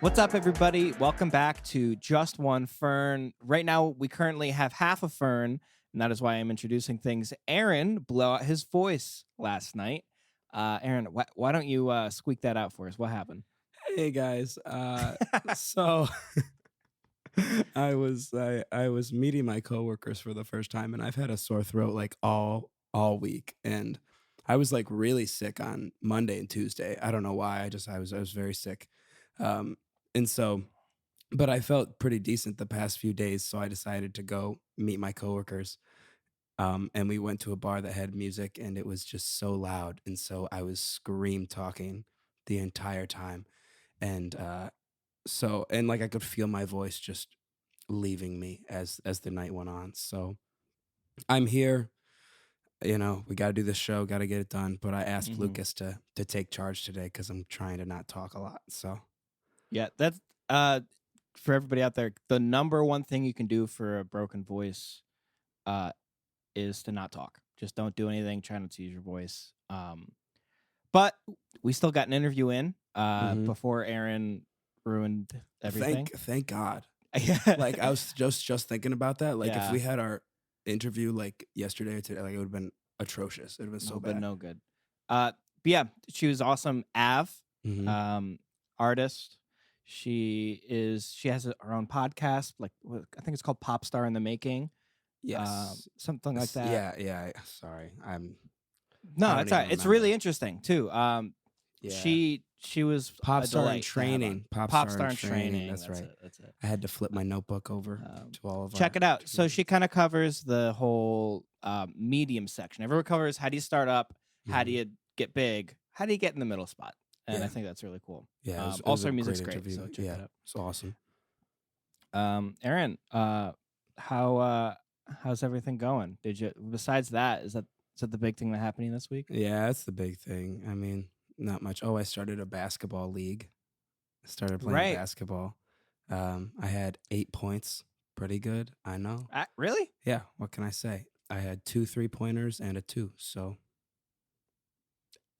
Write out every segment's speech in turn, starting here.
What's up, everybody? Welcome back to Just One Fern. Right now, we currently have half a Fern, and that is why I'm introducing things. Aaron blew out his voice last night. Aaron, why don't you squeak that out for us? What happened? Hey guys, so I was meeting my coworkers for the first time, and I've had a sore throat like all week, and I was like really sick on Monday and Tuesday. I don't know why. I was very sick, um, and so but I felt pretty decent the past few days, so I decided to go meet my coworkers. And we went to a bar that had music, and it was just so loud, and so I was scream talking the entire time, and and like I could feel my voice just leaving me as the night went on. So I'm here. We got to do this show, got to get it done. But I asked Mhm. Lucas to take charge today because I'm trying to not talk a lot. So Yeah, that's for everybody out there. The number one thing you can do for a broken voice uh, is to not talk. Just don't do anything. Try not to use your voice. But we still got an interview in mhm. before Aaron ruined everything. Thank God. Yeah. Like I was just thinking about that. Like if Yeah. we had our interview like yesterday or today, like it would have been atrocious. It would have been so No, but bad. no good. But yeah, she was awesome. AVE, Hmm. artist. She has her own podcast, like I think it's called Pop Star in the Making, Yes. something like that. Yeah. Yeah. Sorry. I No, don't it's all even right. It's really remember. interesting too. Yeah. She was Pop a star in delight to have on. training. Pop Pop star star in in training. training. That's That's right. it. That's it. I had to flip my notebook over to all of Check our it out. So she interviewees. kind of covers the whole medium section. Everyone covers how do you start up, how do Hmm. you get big, how do you get in the middle spot, and I Yeah. think that's really cool. Yeah. It was Also, a her great music's great, interview. so check Yeah. that It's awesome. out. Aaron, how's everything going? Did you besides that is that the big thing that happened this week? Yeah. That's the big thing. I mean, not much. Oh, I started a basketball league. I started playing Right. basketball. I had 8 points. Pretty good. I know. Really? Yeah. What can I say? I had 2 3-pointers and a two. So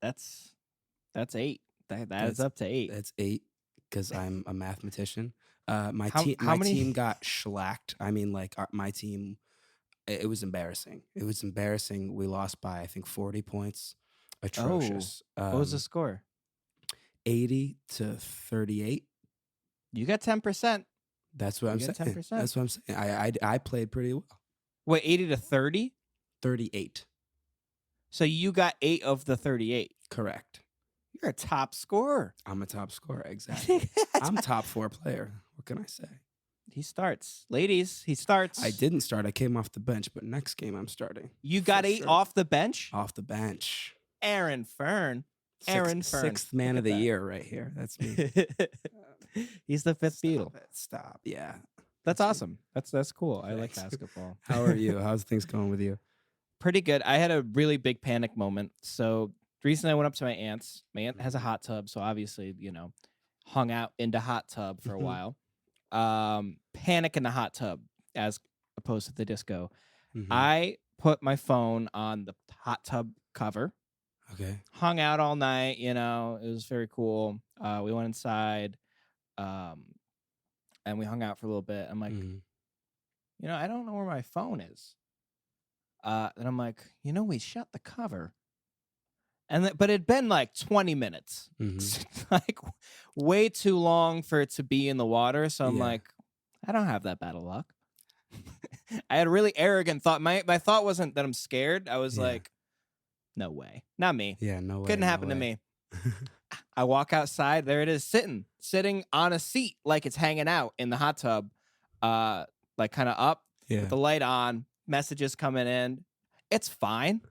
That's that's eight. That adds that's up to eight. that's eight because I'm a mathematician. My How team how my many? team got shellacked. I mean, like my team, it was embarrassing. It was embarrassing. We lost by I think 40 points. Oh, Atrocious. what was the score? 80-38. You got 10%. That's what You I'm got saying. 10%. That's what I'm saying. I played pretty well. Wait, 80 to 30. 38. So you got 8 of the 38. Correct. You're a top scorer. I'm a top scorer. Exactly. I'm top 4 player. What can I say? He starts. Ladies, he starts. I didn't start. I came off the bench, but next game I'm starting. You got For 8 sure. off the bench? Off the bench. Aaron Fern. Aaron Fern. Sixth man Look of the at that. year right here. That's me. He's the fifth Beatle. Stop. Yeah. That's me. awesome. That's cool. I like Thanks. basketball. How are you? How's things going with you? Pretty good. I had a really big panic moment. So recently I went up to my aunt's. My aunt has a hot tub, so obviously, hung out in the hot tub for a while. Panic in the hot tub as opposed to the disco. Mhm. I put my phone on the hot tub cover, Okay. hung out all night, it was very cool. We went inside, and we hung out for a little bit. I'm like, Mhm. I don't know where my phone is. And I'm like, we shut the cover. But it'd been like 20 minutes. Mhm. Like way too long for it to be in the water. So I'm Yeah. like, I don't have that bad of luck. I had a really arrogant thought. My thought wasn't that I'm scared. I was Yeah. like, no way. Not me. Yeah. No way. Couldn't no happen to way. me. I walk outside. There it is, sitting on a seat like it's hanging out in the hot tub, like kind of up Yeah. with the light on. Messages coming in. It's fine.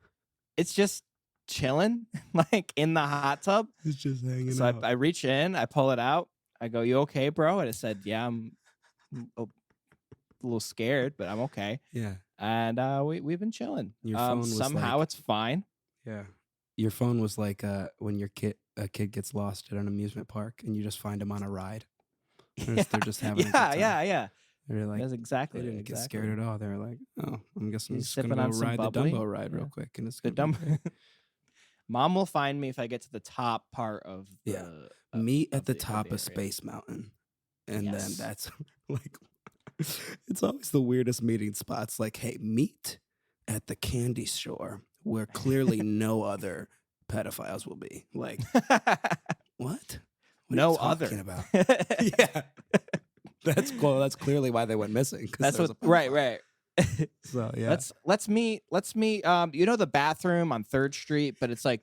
It's just chilling, like in the hot tub. It's just hanging So out. I reach in, I pull it out. I go, "You okay, bro?" And it said, "Yeah, I'm a little scared, but I'm okay." Yeah. And we've been chilling. Your phone was somehow like- it's fine. Yeah. Your phone was like when a kid gets lost at an amusement park and you just find them on a ride. They're just having a good time. Yeah. They're like, That's exactly. they didn't get scared at all. They were like, oh, I'm guessing I'm He's just gonna sipping go on some ride the bubbly. Dumbo ride real Yeah. quick, and it's The gonna be dumb. great. Mom will find me if I get to the top part of the. Yeah. Meet of at the the top of area. Space Mountain. And then Yes. that's like, it's always the weirdest meeting spots. Like, hey, meet at the candy store where clearly no other pedophiles will be. Like, what? What are you No talking other. about? Yeah. That's cool. That's clearly why they went missing. Because That's there's what. a Right. pedophile. Right. So yeah. Let's meet. You know the bathroom on 3rd Street, but it's like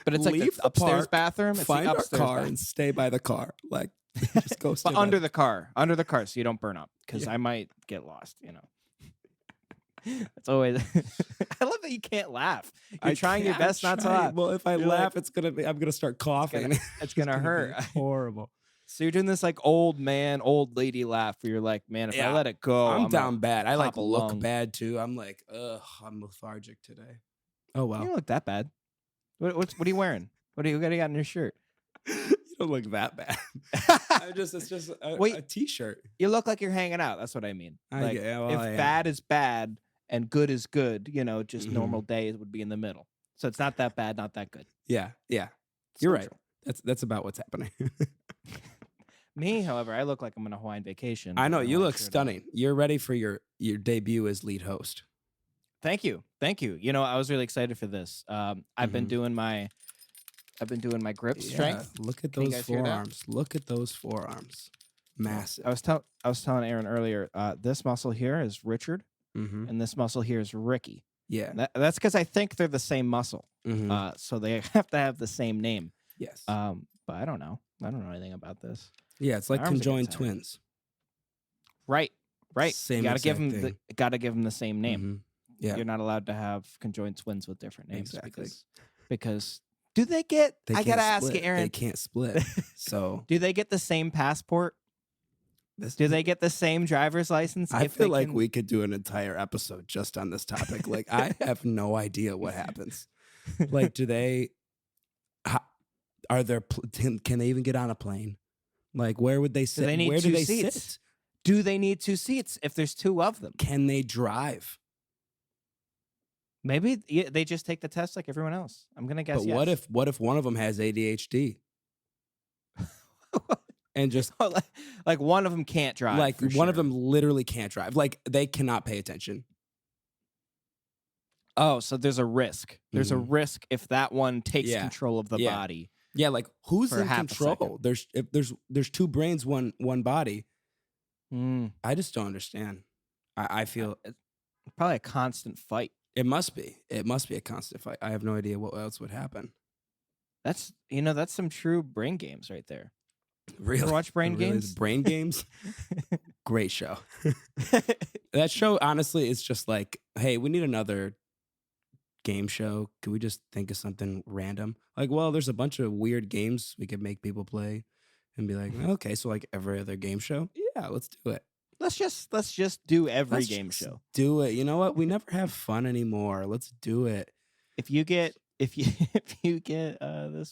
the Leave the upstairs park, bathroom. It's the find our upstairs car, bathroom. and stay by the car. Like, just go stay But by under the car, so you don't burn up. Because Yeah. I might get lost. It's always. I love that you can't laugh. You're trying your best not to laugh. Well, if I You're laugh, like, I'm gonna start coughing. it's gonna hurt. Horrible. So you're doing this like old man, old lady laugh where you're like, man, if I Yeah. let it go, I'm gonna down bad. I like pop a look lung. bad too. I'm like, ugh, I'm lethargic today. Oh You well. don't look that bad. What are you wearing? What do you got in your shirt? You don't look that bad. It's just a t-shirt. You look like you're hanging out. That's what I mean. Like, if I am. bad is bad and good is good, just Mhm. normal days would be in the middle. So it's not that bad, not that good. Yeah. It's You're right. neutral. That's about what's happening. Me, however, I look like I'm on a Hawaiian vacation. I know with my you Hawaiian look shirt on. stunning. You're ready for your debut as lead host. Thank you. I was really excited for this. I've been doing my grip strength. Look at Can you those guys hear that? forearms. Look at those forearms. Massive. I was telling Aaron earlier. This muscle here is Richard, Mm-hmm. and this muscle here is Ricky. Yeah. That's because I think they're the same muscle. Mm-hmm. So they have to have the same name. Yes. But I don't know. I don't know anything about this. Yeah, it's like arms are getting conjoined tired. twins. Right. Same You gotta give exact them the same name. Mhm. Yeah. You're not allowed to have conjoined twins with different names Exactly. because do they get? They I can't gotta ask split. you, Aaron. They can't split. So Do they get the same passport? Do they get the same driver's license? I if feel they like can- we could do an entire episode just on this topic. Like, I have no idea what happens. Like, do they? Are there? Can they even get on a plane? Like, where would they sit? they need Where do two they seats? sit? Do they need 2 seats if there's 2 of them? Can they drive? Maybe they just take the test like everyone else. I'm gonna guess. But yes. what if one of them has ADHD and just like one of them can't drive? like for one of sure. them literally can't drive? Like, they cannot pay attention. Oh, so there's a risk. There's a Mhm. risk if that one takes Yeah. control of the Yeah. body. Yeah, like, who's For in half a control? There's 2 brains, one body. Mm, I just don't understand. I feel it's probably a constant fight. it must be. It must be a constant fight. I have no idea what else would happen. That's some true brain games right there. Really? Ever watch Brain It really is. Games? Brain Games? Great show. That show, honestly, is just like, hey, we need another game show. Could we just think of something random? Like, well, there's a bunch of weird games we could make people play and be like, okay, so like every other game show? Yeah, let's do it. let's just do every Let's game just show. do it. You know what? We never have fun anymore. Let's do it. If you get this,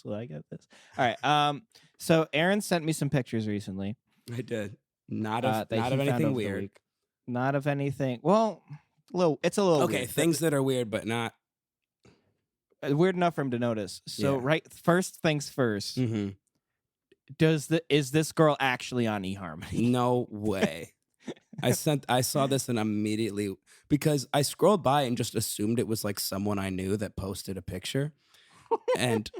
will I get this? All right. So Aaron sent me some pictures recently. I did. Not that of he found anything over the weird. week. Not of anything. Well, it's a little Okay, weird. things that are weird, but not. Weird enough for him to notice. So Yeah. first things first. Mm-hmm. Is this girl actually on eHarmony? No way. I saw this and immediately, because I scrolled by and just assumed it was like someone I knew that posted a picture. And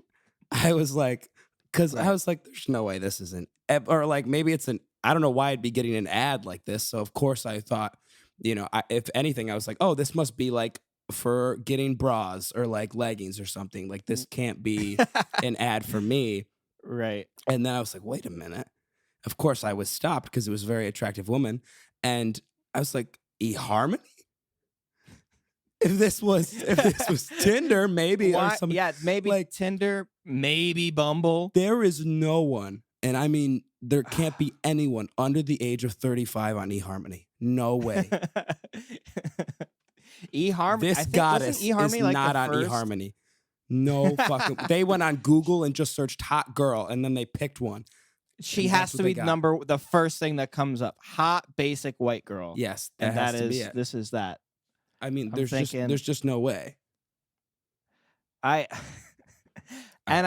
I was like, I was like, there's no way this isn't, or like maybe it's I don't know why I'd be getting an ad like this. So of course I thought, if anything, I was like, oh, this must be like for getting bras or like leggings or something. Like, this can't be an ad for me. Right. And then I was like, wait a minute. Of course, I was stopped because it was a very attractive woman. And I was like, eHarmony? If this was Tinder, maybe, or something. Yeah, maybe like, Tinder, maybe Bumble. There is no one, and I mean, there can't be anyone under the age of 35 on eHarmony. No way. eHarmony. This goddess is not on eHarmony. No fucking. They went on Google and just searched hot girl, and then they picked one. She And has that's to what be they got. the first thing that comes up. Hot, basic white girl. Yes, and has to be it. this is that. I mean, I'm thinking- there's just no way. And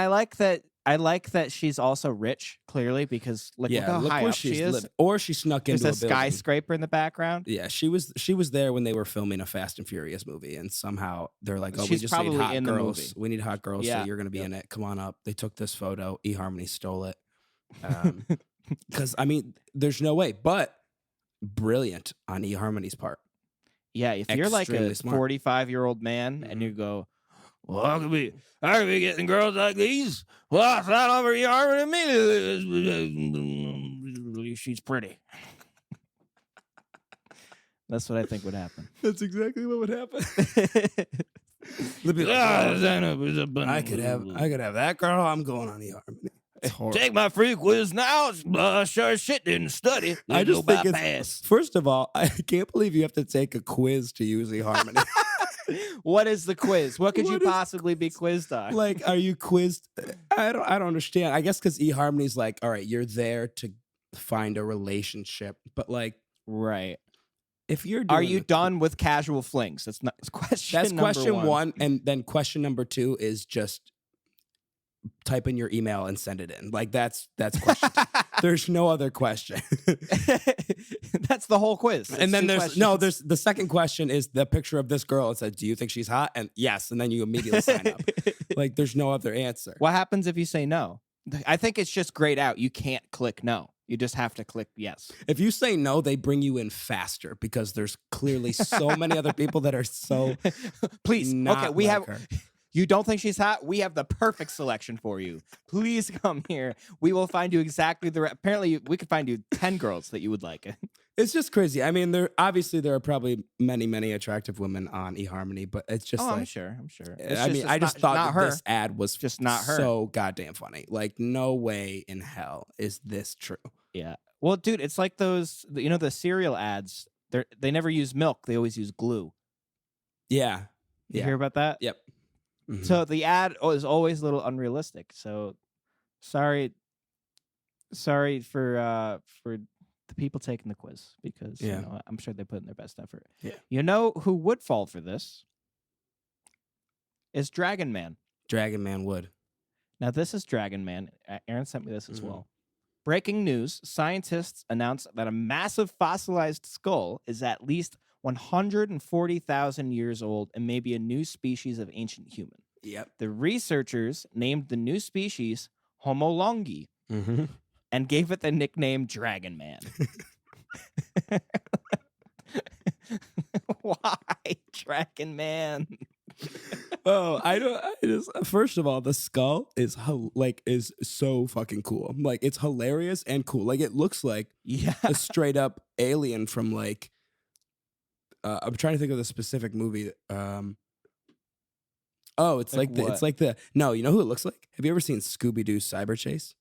I like that. I like that she's also rich, clearly, because look how look high where up she she's is. lived. Or she snuck There's into a a building. skyscraper in the background. Yeah, she was there when they were filming a Fast and Furious movie, and somehow they're like, "Oh, we She's just need probably hot in the girls. movie. We need hot girls, so Yeah. you're gonna be Yep. in it. Come on up." They took this photo. eHarmony stole it. Because I mean, there's no way, but brilliant on eHarmony's part. Yeah, if you're like Extremely a smart. 45-year-old man and you go, well, I could be getting girls like these. Well, it's not over eHarmony me. She's pretty. That's what I think would happen. That's exactly what would happen. I could have that girl. I'm going on eHarmony. Take my free quiz now. Sure shit didn't study. I just think it's, first of all, I can't believe you have to take a quiz to use eHarmony. What is the quiz? What could you possibly be quizzed on? Like, are you quizzed? I don't understand. I guess because eHarmony's like, all right, you're there to find a relationship, but like, right. If you're are you done with casual flings? That's not question. That's number question one, and then question number 2 is just type in your email and send it in. Like that's question. There's no other question. That's the whole quiz. And then there's the second question is the picture of this girl. It says, "Do you think she's hot?" And yes, and then you immediately sign up. Like there's no other answer. What happens if you say no? I think it's just grayed out. You can't click no. You just have to click yes. If you say no, they bring you in faster because there's clearly so many other people that are so please. Okay, we like have her. You don't think she's hot? We have the perfect selection for you. Please come here. We will find you exactly the apparently we could find you 10 girls that you would like. It's just crazy. I mean, there are probably many attractive women on eHarmony, but it's just like I'm sure. I just thought that her. this ad was just not her. So goddamn funny. Like, no way in hell is this true. Yeah. Well, dude, it's like those, the cereal ads. They never use milk. They always use glue. Yeah. You hear about that? Yep. Mm-hmm. So the ad is always a little unrealistic. So sorry for the people taking the quiz because I'm sure they put in their best effort. Yeah. You know who would fall for this? Is Dragon Man. Dragon Man would. Now this is Dragon Man. Aaron sent me this as well. Breaking news, scientists announced that a massive fossilized skull is at least 140,000 years old and may be a new species of ancient human. Yep. The researchers named the new species Homo longi and gave it the nickname Dragon Man. Why Dragon Man? First of all, the skull is so fucking cool. Like it's hilarious and cool. Like it looks like a straight up alien from like I'm trying to think of the specific movie. It's like no, you know who it looks like? Have you ever seen Scooby-Doo Cyber Chase?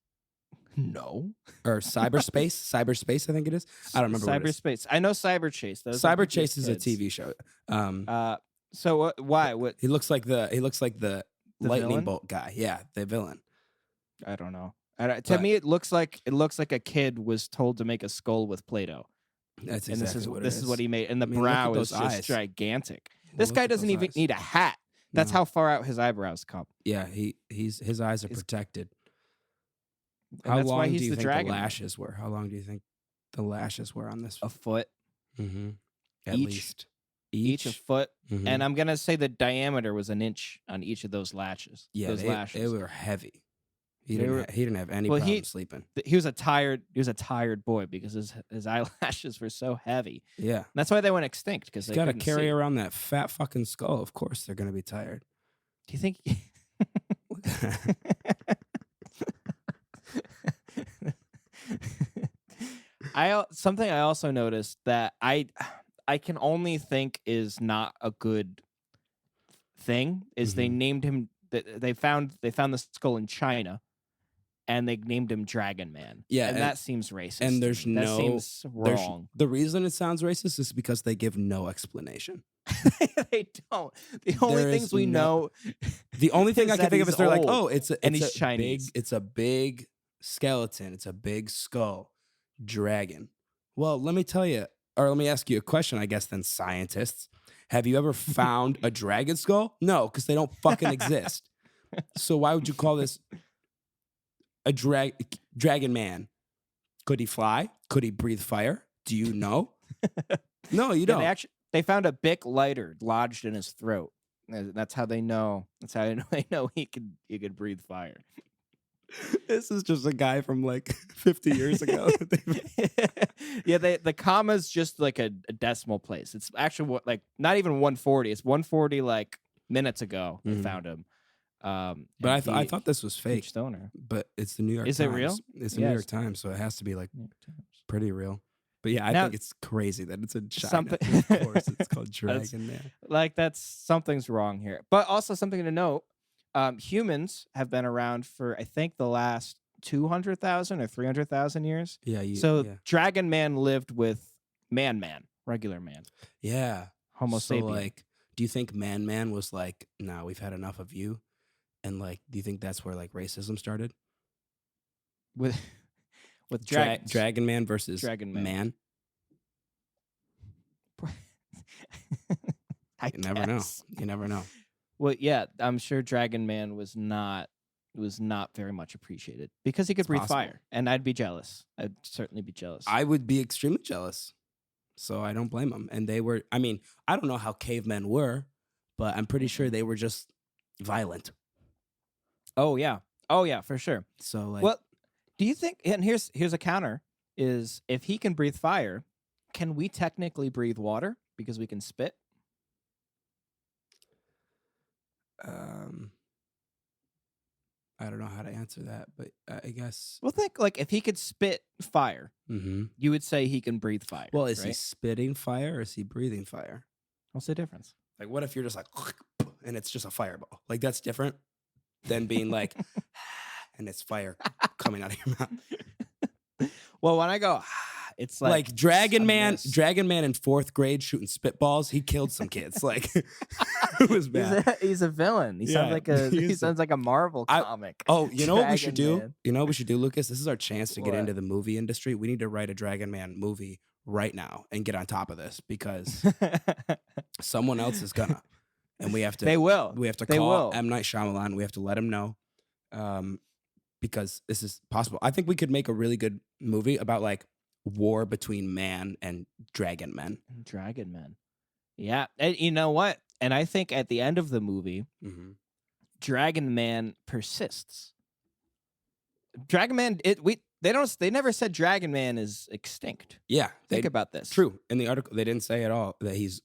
No. Or Cyberspace? Cyberspace, I think it is. I don't remember. Cyberspace. I know Cyber Chase. Cyber Chase is a TV show. So why? What? He looks like the lightning villain? bolt guy. Yeah, the villain. I don't know. To me, it looks like a kid was told to make a skull with Play-Doh. That's and exactly this is what he made. And the I mean, brow look at is those just eyes. gigantic. This guy doesn't even need a hat. That's how far out his eyebrows come. Yeah, his eyes are protected. How long do he's you the think dragon? the lashes were? How long do you think the lashes were on this? A foot. Mm-hmm. At Each. least. Each a foot. Mhm. And I'm going to say the diameter was an inch on each of those lashes. Yeah, those lashes. they were heavy. He didn't have any problem sleeping. He was a tired boy because his eyelashes were so heavy. Yeah. And that's why they went extinct because He's they got to couldn't carry see. around that fat fucking skull. Of course they're going to be tired. Do you think something I also noticed that I can only think is not a good thing is they named him. They found the skull in China, and they named him Dragon Man. Yeah, and that seems racist. And that seems wrong. The reason it sounds racist is because they give no explanation. They don't. The only things we know. The only thing I can think of is they're like, oh, he's Chinese. It's a big skeleton. It's a big skull. Dragon. Well, let me tell you, or let me ask you a question, I guess, then, scientists. Have you ever found a dragon skull? No, because they don't fucking exist. So why would you call this a dragon man. Could he fly? Could he breathe fire? Do you know? No, you don't. They found a Bic lighter lodged in his throat. That's how they know. That's how they know he could breathe fire. This is just a guy from like 50 years ago. Yeah, the comma's just like a decimal place. It's actually like not even 140. It's 140 like minutes ago they found him. But I thought this was fake. Stoner. But it's the New York Times. Is it real? It's the New York Times, so it has to be like pretty real. But yeah, I think it's crazy that it's in China. Of course, it's called Dragon Man. Like something's wrong here. But also something to note. Humans have been around for, I think, the last 200,000 or 300,000 years. Yeah. Dragon Man lived with regular man. Yeah. Homo sapien. Like, do you think man was like, nah, we've had enough of you? And like, do you think that's where like racism started? With dragons. Dragon Man versus Dragon Man? You never know. You never know. Well, yeah, I'm sure Dragon Man was not very much appreciated because he could breathe fire, and I'd be jealous. I'd certainly be jealous. I would be extremely jealous, so I don't blame them. And they were, I mean, I don't know how cavemen were, but I'm pretty sure they were just violent. Oh yeah, for sure. So like, well, do you think? And here's a counter: is if he can breathe fire, can we technically breathe water because we can spit? I don't know how to answer that, but I guess. Well, think like if he could spit fire, you would say he can breathe fire. Well, is he spitting fire or is he breathing fire? What's the difference? Like, what if you're just like, and it's just a fireball? Like, that's different than being like, and it's fire coming out of your mouth. Well, when I go, it's like Dragon Man in 4th grade shooting spitballs. He killed some kids. Like, it was bad. He's a villain. He sounds like a Marvel comic. You know what we should do? Man. You know what we should do, Lucas? This is our chance to get into the movie industry. We need to write a Dragon Man movie right now and get on top of this because someone else is gonna, and we have to. They will. We have to call M. Night Shyamalan. We have to let him know, because this is possible. I think we could make a really good movie about like war between man and dragon men. Dragon men. Yeah. And you know what? And I think at the end of the movie, Dragon Man persists. Dragon Man, they never said Dragon Man is extinct. Yeah. Think about this. True. In the article, they didn't say at all that he's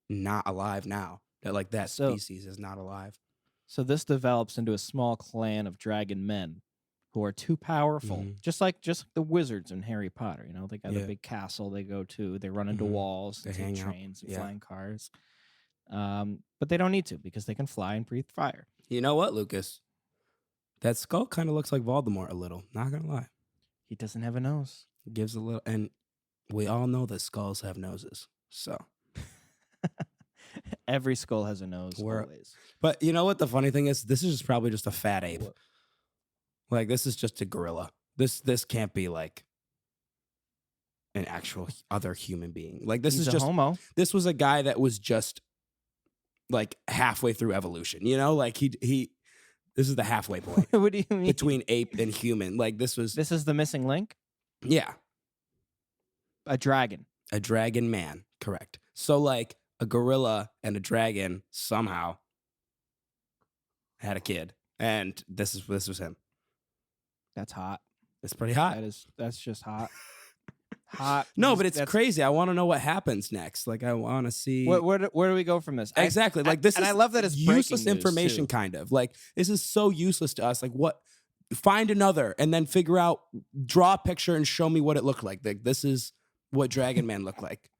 not alive now. That like that species is not alive. So this develops into a small clan of dragon men who are too powerful, just like the wizards in Harry Potter. You know, they got a big castle they go to. They run into walls, they take trains, and flying cars. But they don't need to because they can fly and breathe fire. You know what, Lucas? That skull kind of looks like Voldemort a little. Not gonna lie. He doesn't have a nose. Gives a little, and we all know that skulls have noses. So every skull has a nose. Always. But you know what the funny thing is? This is probably just a fat ape. What? Like, this is just a gorilla. This can't be like an actual other human being. Like, this is just homo. This was a guy that was just like halfway through evolution. You know, like he. This is the halfway point. What do you mean? Between ape and human. Like, this is the missing link. Yeah. A dragon man. Correct. So like a gorilla and a dragon somehow had a kid, and this was him. That's hot. It's pretty hot. That's just hot. Hot. No, but it's crazy. I want to know what happens next. Like, I want to see where do we go from this? Exactly. I love that it's useless information. Too. Kind of like, this is so useless to us. Like, what? Find another and then figure out, draw a picture and show me what it looked like. Like, this is what Dragon Man looked like.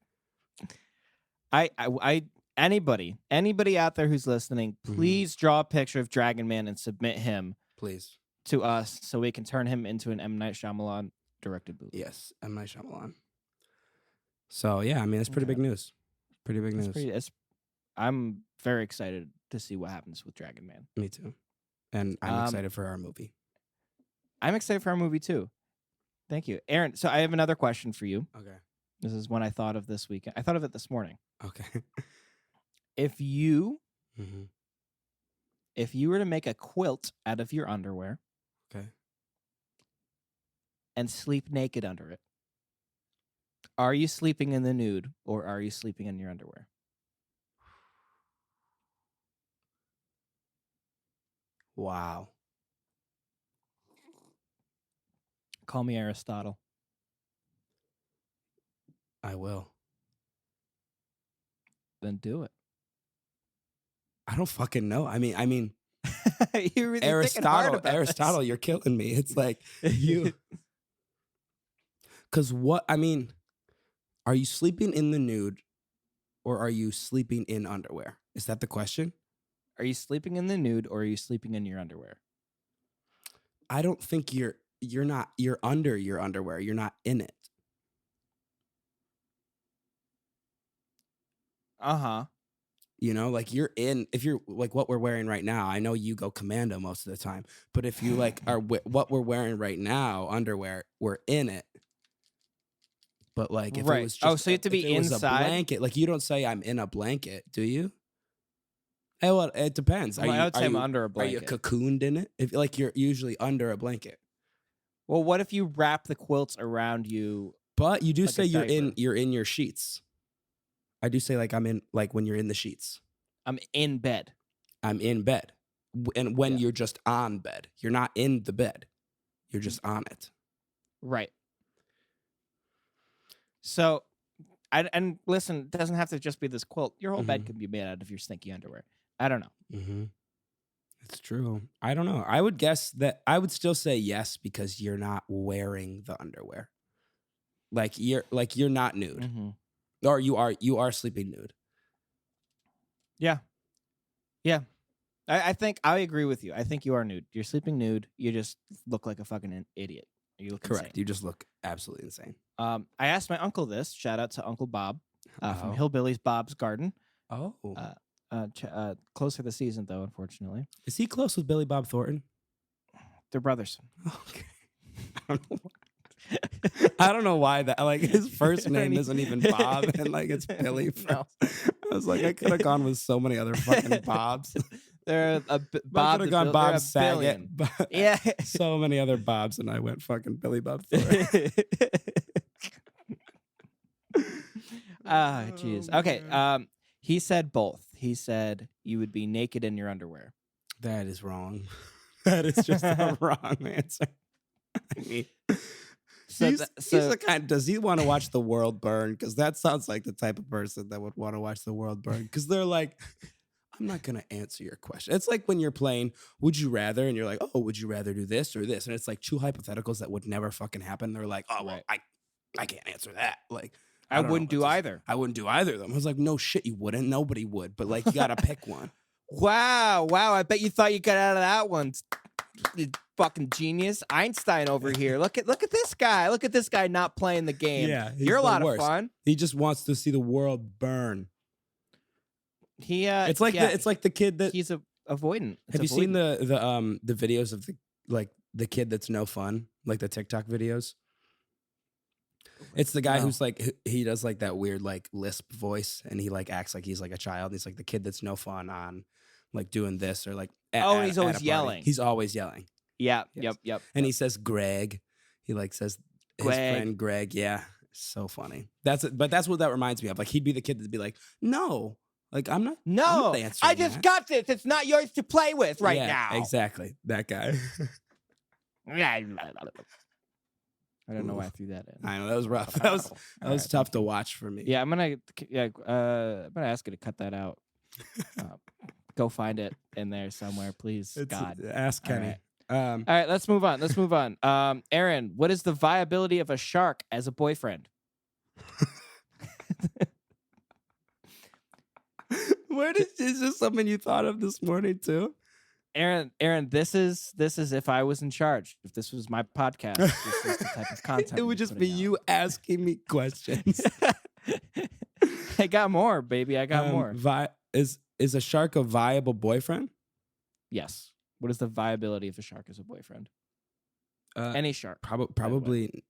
Anybody out there who's listening, please draw a picture of Dragon Man and submit him, please, to us so we can turn him into an M. Night Shyamalan directed movie. Yes, M. Night Shyamalan. So yeah, I mean, it's pretty big news. Pretty big news. I'm very excited to see what happens with Dragon Man. Me too, and I'm excited for our movie. I'm excited for our movie too. Thank you, Aaron. So I have another question for you. Okay. This is one I thought of this weekend. I thought of it this morning. Okay. If you were to make a quilt out of your underwear, okay, and sleep naked under it. Are you sleeping in the nude or are you sleeping in your underwear? Wow. Call me Aristotle. I will. Then do it. I don't fucking know. I mean, You're really thinking hard about Aristotle, you're killing me. It's like you, because are you sleeping in the nude or are you sleeping in underwear? Is that the question? Are you sleeping in the nude or are you sleeping in your underwear? I don't think you're under your underwear. You're not in it. Uh-huh. You know, like if you're like what we're wearing right now, I know you go commando most of the time, but if you like are what we're wearing right now, underwear, we're in it. But like if it was just so you have to be if it was inside? a blanket, like you don't say I'm in a blanket, do you? Hey, well, it depends. I would say I'm under a Are you blanket. cocooned in it? If like you're usually under a blanket. Well, what if you wrap the quilts around you? But you do Like a say you're in diaper. your sheets. I do say like I'm in like when you're in the sheets. I'm in bed. I'm in bed. And when Yeah. you're just on bed, you're not in the bed. You're just on it. Right. So, and listen, it doesn't have to just be this quilt. Your whole bed can be made out of your stinky underwear. I don't know. Mm-hmm. It's true. I don't know. I would guess that I would still say yes because you're not wearing the underwear. Like you're not nude. Mm-hmm. Or you are sleeping nude. Yeah. Yeah. I think I agree with you. I think you are nude. You're sleeping nude. You just look like a fucking idiot. You look Correct. insane. You just look absolutely insane. I asked my uncle this. Shout out to Uncle Bob from Oh. Hillbilly's Bob's Garden. Oh. Close for the season, though, unfortunately. Is he close with Billy Bob Thornton? They're brothers. Okay. I don't know why that. Like his first name isn't even Bob, and like it's Billy. No. I was like, I could have gone with so many other fucking Bobs. They're Bob could have gone Bob Saget. Yeah. So many other Bobs, and I went fucking Billy Bob Thornton. Ah, jeez. Okay. He said both. He said you would be naked in your underwear. That is wrong. That is just a wrong answer. I mean, he's the kind. Does he want to watch the world burn? Because that sounds like the type of person that would want to watch the world burn. Because they're like, I'm not gonna answer your question. It's like when you're playing Would You Rather, and you're like, oh, would you rather do this or this? And it's like two hypotheticals that would never fucking happen. They're like, oh, well, I can't answer that. Like, I wouldn't do either. I wouldn't do either of them. I was like, no shit, you wouldn't. Nobody would. But like, you gotta pick one. Wow. I bet you thought you got out of that one. You fucking genius. Einstein over here. Look at this guy. Look at this guy not playing the game. Yeah, you're a lot of fun. He just wants to see the world burn. It's like the kid that he's avoidant. Have you seen the videos of the kid that's no fun, like the TikTok videos? It's the guy who's like he does like that weird like lisp voice, and he like acts like he's like a child. He's like the kid that's no fun on like doing this or like he's always yelling. He's always yelling. Yeah. Yes. Yep. And he says Greg. He like says his friend Greg. Yeah, so funny. But that's what that reminds me of. Like he'd be the kid that'd be like, no. Like I'm not. No, I just that. got this. It's not yours to play with right now. Exactly, that guy. I don't know why I threw that in. I know that was rough. That was tough to watch for me. Yeah, I'm gonna ask you to cut that out. Go find it in there somewhere, please. God, ask Kenny. All right, let's move on. Aaron, what is the viability of a shark as a boyfriend? Is this something you thought of this morning too? Aaron, this is if I was in charge. If this was my podcast, this is the type of content. It would just be you asking me questions. I got more, baby. I got more. Is a shark a viable boyfriend? Yes. What is the viability of a shark as a boyfriend? Any shark. Probably.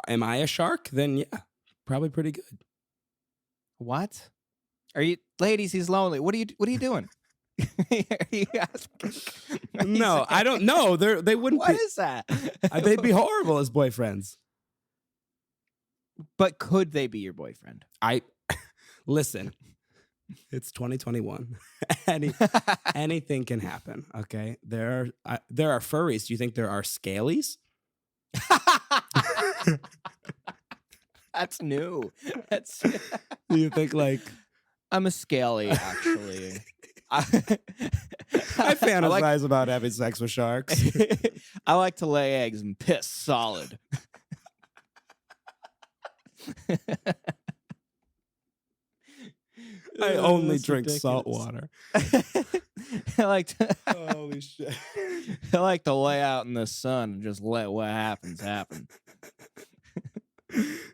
Am I a shark? Then yeah, probably pretty good. What? Are you, ladies? He's lonely. What are you doing? Are you asking? No, I don't know. They wouldn't What be. is that? They'd be horrible as boyfriends. But could they be your boyfriend? Listen. It's 2021. Anything can happen. Okay, there are furries. Do you think there are scalies? That's new. That's. Do you think like I'm a scaly, actually. I fantasize about having sex with sharks. I like to lay eggs and piss solid. I only That's drink salt ridiculous. water. I like to. Holy shit! I like to lay out in the sun and just let what happens happen.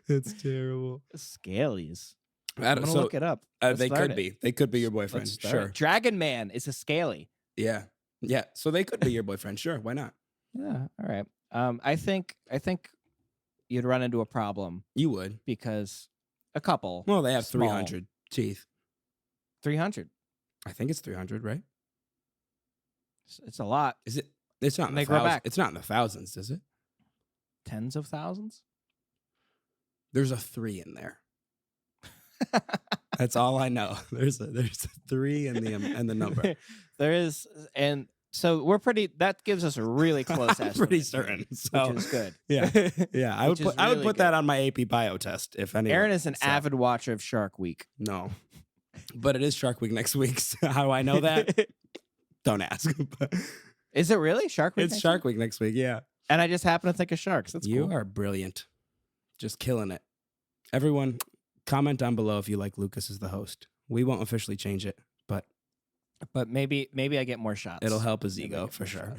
It's terrible. Scalies. I I'm don't, gonna so look it up. they could be. They could be your boyfriend. Let's start Sure. it. Dragon Man is a scaly. Yeah. Yeah. So they could be your boyfriend. Sure. Why not? Yeah. All right. I think you'd run into a problem You would. because a couple. Well, they have Small. 300 teeth. 300. I think it's 300, right? It's a lot. Is it? It's not. And In they the grow thousands. back. It's not in the thousands, is it? Tens of thousands. There's a 3 in there. That's all I know. There's a 3 in the number. There is, and so we're pretty. That gives us a really close I'm estimate. pretty here, certain. So which is good. yeah, yeah. I would Which is put really that good. on my AP Bio test if anyone. Aaron is an so, avid watcher of Shark Week. No, but it is Shark Week next week. So how do I know that? Don't ask. Is it really Shark Week? It's next Shark week? Week next week. Yeah, And I just happen to think of sharks. That's you cool. are brilliant. Just killing it. Everyone, comment down below if you like Lucas as the host. We won't officially change it, but But maybe I get more shots. it'll help his Maybe I ego get for more sure.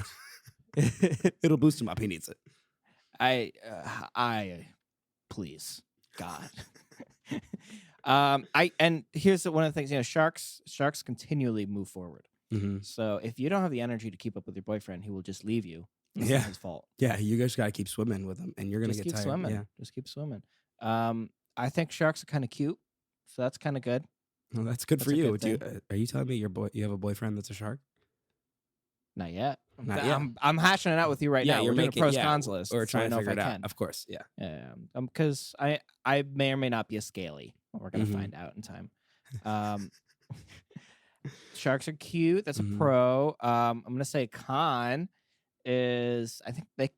shots. It'll boost him up. He needs it. I please God. And here's one of the things, sharks continually move forward. Mm-hmm. So if you don't have the energy to keep up with your boyfriend, he will just leave you. It's Yeah. not his fault. Yeah, you guys gotta keep swimming with him, and you're gonna Just get keep tired. swimming. Yeah, Just keep swimming. I think sharks are kind of cute, so that's kind of good. well, that's good That's for a you. good Are you telling me you have a boyfriend that's a shark? Not yet. Not yet. I'm hashing it out with you right now. you're We're doing making a pros cons list. We're so I trying to know figure if it I out. can. Of course, yeah. Yeah, because I may or may not be a scaly. We're gonna Mhm. find out in time. Sharks are cute. That's a Mhm. pro. I'm gonna say con is I think they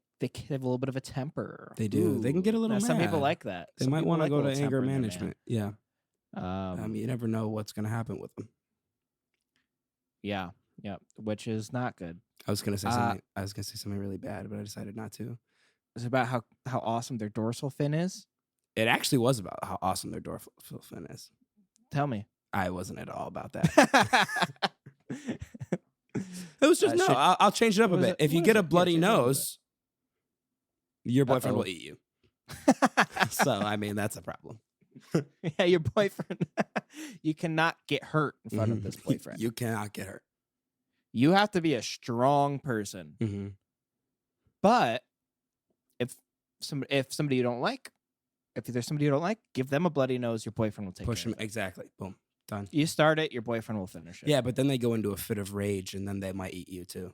have a little bit of a temper. They do. They can get a little Now, some people mad. like that. They Some might people want to like a go to little temper anger in their man. management. Yeah, you never know what's gonna happen with them. Yeah, which is not good. I was gonna say something. I was gonna say something really bad, but I decided not to. It's about how awesome their dorsal fin is. It actually was about how awesome their dorsal fin is. Tell me. I wasn't at all about that. It was just no. should- I'll change it up a what was bit. it- If you what get is a it? Yeah, bloody change it up a bit. nose, your boyfriend will Uh-oh. eat you. So I mean, that's a problem. Yeah, your boyfriend. You cannot get hurt in front of Mhm. this boyfriend. You cannot get hurt. You have to be a strong person. Mm-hmm. But if somebody you don't like, if there's somebody you don't like, give them a bloody nose. Your boyfriend will take Push care him of it. Exactly. Boom. Done. You start it, your boyfriend will finish it. Yeah, but then they go into a fit of rage, and then they might eat you too.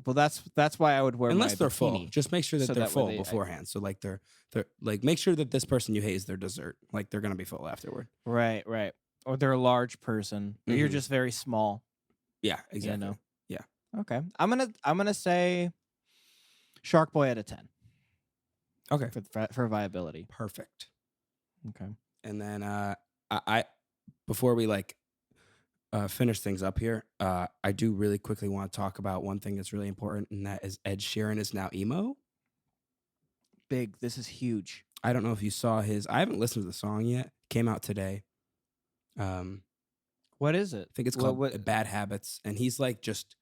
Well, that's why I would wear Unless my they're full. bikini. Just make sure that so they're that way full they- beforehand. So like they're like make sure that this person you hate is their dessert. Like they're gonna be full afterward. Right. Or they're a large person. Or you're Mhm. just very small. Yeah, exactly. know. Yeah. Okay. I'm gonna say Shark Boy out of 10 Okay. for viability. Perfect. Okay. And then I before we finish things up here, I do really quickly want to talk about one thing that's really important, and that is Ed Sheeran is now emo. Big. This is huge. I don't know if you saw his. I haven't listened to the song yet. Came out today. What is it? I think it's Well, called what- Bad Habits, and he's just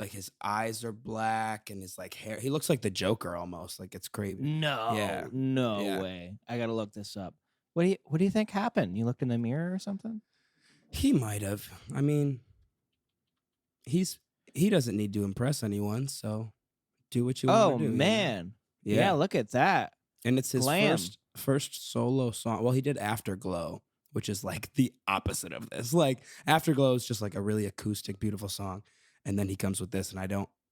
his eyes are black and his hair. He looks like the Joker almost. Like it's crazy. No. Yeah. No Yeah. way. I gotta look this up. What do you think happened? You looked in the mirror or something? He might have. I mean, he doesn't need to impress anyone. So do what you want Oh to do. you know? man. Yeah. Look at that. And it's his Glam. first solo song. Well, he did Afterglow, which is like the opposite of this. Like Afterglow is just like a really acoustic, beautiful song. And then he comes with this, and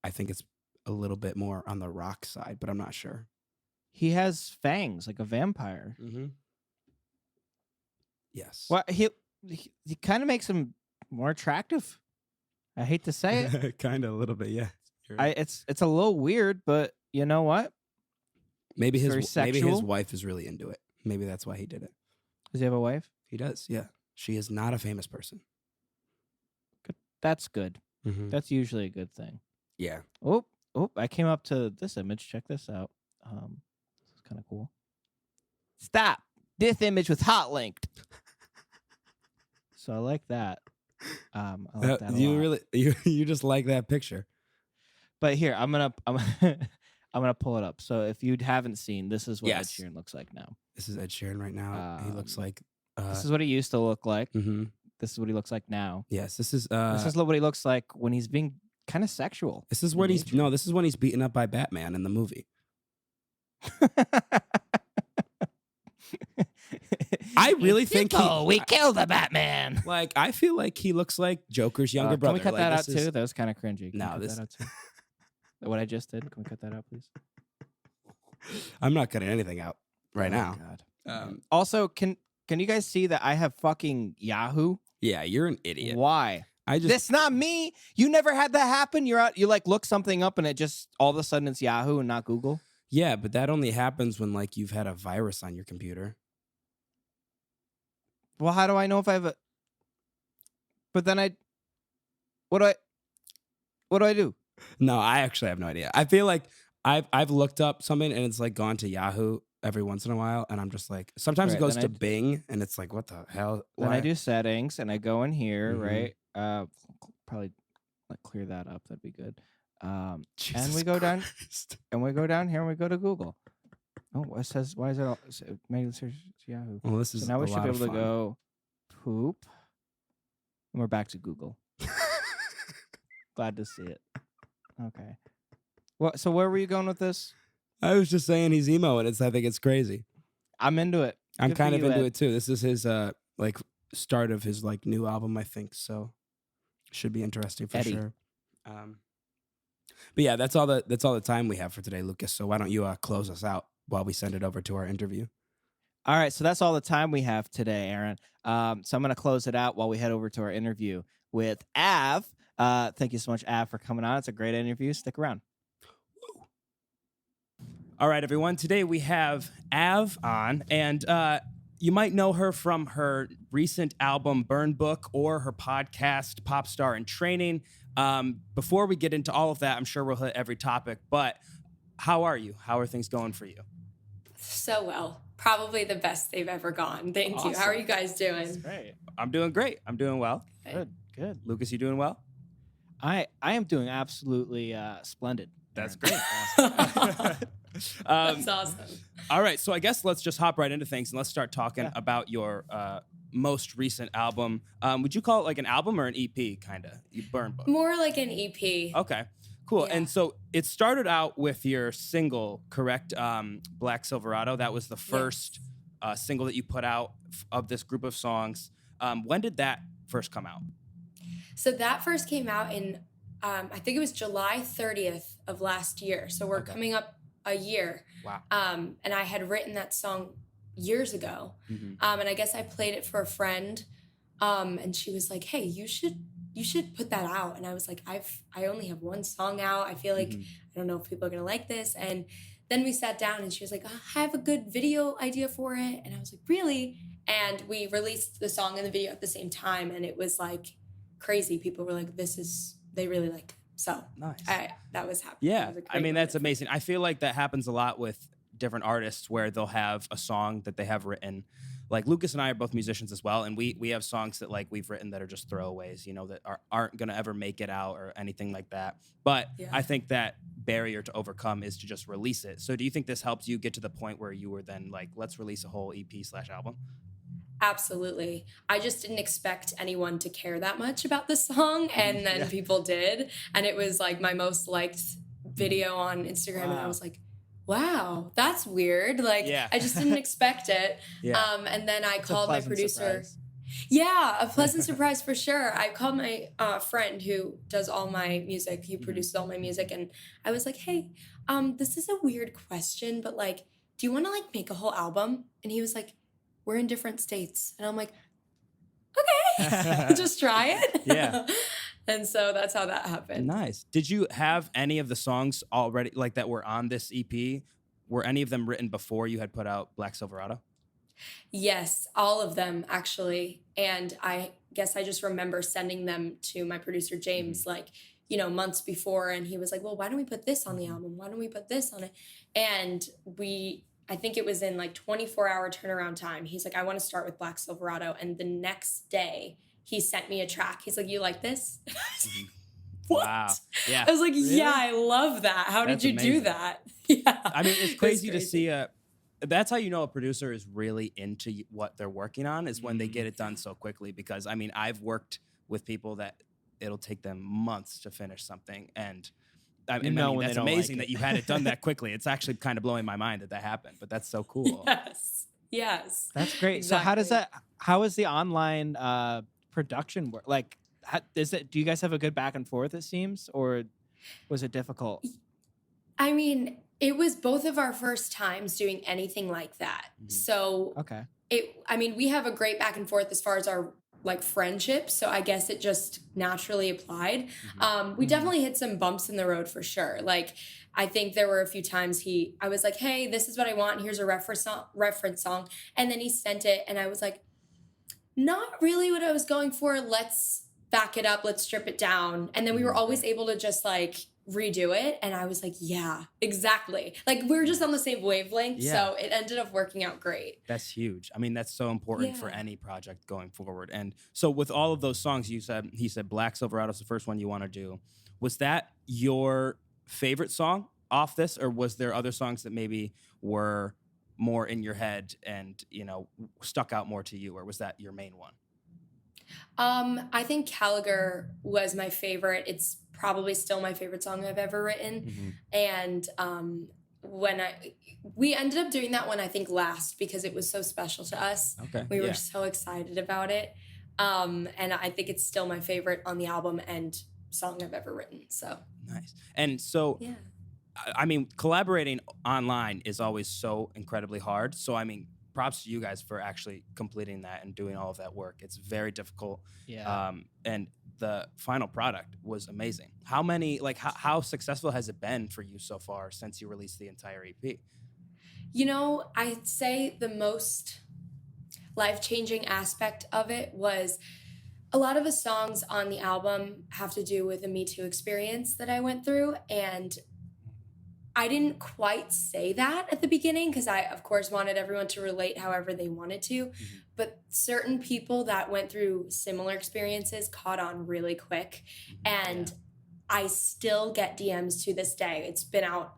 I think it's a little bit more on the rock side, but I'm not sure. He has fangs like a vampire. Mm-hmm. Yes. Well, he kind of makes him more attractive. I hate to say it. Kind of a little bit, yeah. It's a little weird, but you know what? Maybe It's very his sexual. wife is really into it. Maybe that's why he did it. Does he have a wife? He does, yeah. She is not a famous person. Good. That's good. Mm-hmm. That's usually a good thing. Yeah. Oh! I came up to this image. Check this out. This is kind of cool. Stop. This image was hot linked. So I like that. I like that a you lot. really you just like that picture. But here, I'm gonna pull it up. So if you haven't seen, this is what Ed Sheeran looks like now. This is Ed Sheeran right now. He looks like this is what he used to look like. Mm-hmm. This is what he looks like now. Yes, this is what he looks like when he's being kind of sexual. This is when this is when he's beaten up by Batman in the movie. I really think we killed the Batman. Like, I feel like he looks like Joker's younger brother. Can we cut like, that out too? That was kind of cringy. No, this. That out too? What I just did. Can we cut that out, please? I'm not cutting anything out right now. God. Also, can you guys see that I have fucking Yahoo? Yeah, you're an idiot. Why? That's not me. You never had that happen. You're out. You like look something up and it just all of a sudden it's Yahoo and not Google. Yeah, but that only happens when like you've had a virus on your computer. Well, how do I know if I have a? But then what do I do? No, I actually have no idea. I feel like I've looked up something and it's like gone to Yahoo every once in a while, and I'm just like, sometimes it goes to Bing, and it's like, what the hell? Why? Then I do settings and I go in here, right? Probably like clear that up. That'd be good. And we go down, and we go down here, and we go to Google. Oh, it says, why is it all? Maybe search Yahoo. Well, this is so now we should be able to fun. go poop, and we're back to Google. Glad to see it. Okay. Well, so where were you going with this? I was just saying he's emo, and I think it's crazy. I'm into it. I'm kind of into it too. This is his like start of his like new album, I think. So should be interesting for sure. But yeah, that's all the time we have for today, Lucas. So why don't you close us out while we send it over to our interview? All right, so that's all the time we have today, Aaron. So I'm going to close it out while we head over to our interview with AVE. Thank you so much, AVE, for coming on. It's a great interview. Stick around. All right, everyone. Today we have AVE on, and you might know her from her recent album, Burn Book, or her podcast, Pop Star in Training. Before we get into all of that, I'm sure we'll hit every topic, but how are you? How are things going for you? So well. Probably the best they've ever gone. Thank you. How are you guys doing? That's great. I'm doing great. I'm doing well. Good. Lucas, you doing well? I am doing absolutely splendid. That's great. That's awesome. All right, so I guess let's just hop right into things and let's start talking about your most recent album. Would you call it like an album or an EP, kind of? You Burn Book. More like an EP. Okay, cool. Yeah. And so it started out with your single, correct? Black Silverado. That was the first single that you put out of this group of songs. When did that first come out? So that first came out in, I think it was July 30th of last year. So we're coming up a year. Wow. And I had written that song years ago. Mm-hmm. And I guess I played it for a friend. And she was like, hey, you should put that out. And I was like, I only have one song out. I feel like, I don't know if people are going to like this. And then we sat down and she was like, I have a good video idea for it. And I was like, really? And we released the song and the video at the same time. And it was like crazy. People were like, they really like it. So nice. That was happy. Yeah. I mean, that's amazing. I feel like that happens a lot with different artists where they'll have a song that they have written. Like Lucas and I are both musicians as well. And we have songs that like we've written that are just throwaways, you know, that aren't going to ever make it out or anything like that. But I think that barrier to overcome is to just release it. So do you think this helps you get to the point where you were then like, let's release a whole EP/album? Absolutely. I just didn't expect anyone to care that much about the song. And then people did. And it was like my most liked video on Instagram. Wow. And I was like, wow, that's weird. Like, Yeah. I just didn't expect it. Yeah. And then I It's a called my pleasant producer. surprise. Yeah, a pleasant surprise for sure. I called my friend who does all my music. He produces all my music, and I was like, "Hey, this is a weird question, but like, do you want to like make a whole album?" And he was like, "We're in different states," and I'm like, "Okay, just try it." Yeah. And so that's how that happened. Nice. Did you have any of the songs already like that were on this EP? Were any of them written before you had put out Black Silverado? Yes, all of them actually. And I guess I just remember sending them to my producer James like, you know, months before, and he was like, "Well, why don't we put this on the album? Why don't we put this on it?" And I think it was in like 24-hour turnaround time. He's like, "I want to start with Black Silverado." And the next day he sent me a track. He's like, "You like this?" And I was like, "What?" Wow. Yeah. I was like, Really? "Yeah, I love that. How That's did you do amazing. that?" Yeah. I mean, it's It was crazy to see that's how you know a producer is really into what they're working on is when they get it done so quickly. Because I mean, I've worked with people that it'll take them months to finish something, and You know when they that's don't like amazing it. that you had it done that quickly. It's actually kind of blowing my mind that happened, but that's so cool. Yes. Yes. That's great. So how is the online production work? Like, do you guys have a good back and forth, it seems, or was it difficult? I mean, it was both of our first times doing anything like that. So Okay. we have a great back and forth as far as our like friendship. So I guess it just naturally applied. We definitely hit some bumps in the road for sure. Like, I think there were a few times I was like, "Hey, this is what I want. Here's a reference song." And then he sent it and I was like, "Not really what I was going for. Let's back it up. Let's strip it down." And then we were always able to just like redo it. And I was like, "Yeah, exactly." Like, we were just on the same wavelength. Yeah. So it ended up working out great. That's huge. I mean, that's so important for Yeah. any project going forward. And so with all of those songs, he said Black Silverado's the first one you want to do. Was that your favorite song off this, or was there other songs that maybe were more in your head and, you know, stuck out more to you, or was that your main one? I think Caliger was my favorite. It's probably still my favorite song I've ever written. And we ended up doing that one, I think, last because it was so special to us. Okay. We were so excited about it. And I think it's still my favorite on the album and song I've ever written. So Nice. And so, yeah. I mean, collaborating online is always so incredibly hard. So, I mean, props to you guys for actually completing that and doing all of that work. It's very difficult. Yeah. And the final product was amazing. How successful has it been for you so far since you released the entire EP? You know, I'd say the most life-changing aspect of it was a lot of the songs on the album have to do with a Me Too experience that I went through. And I didn't quite say that at the beginning because I, of course, wanted everyone to relate however they wanted to. But certain people that went through similar experiences caught on really quick. And I still get DMs to this day. It's been out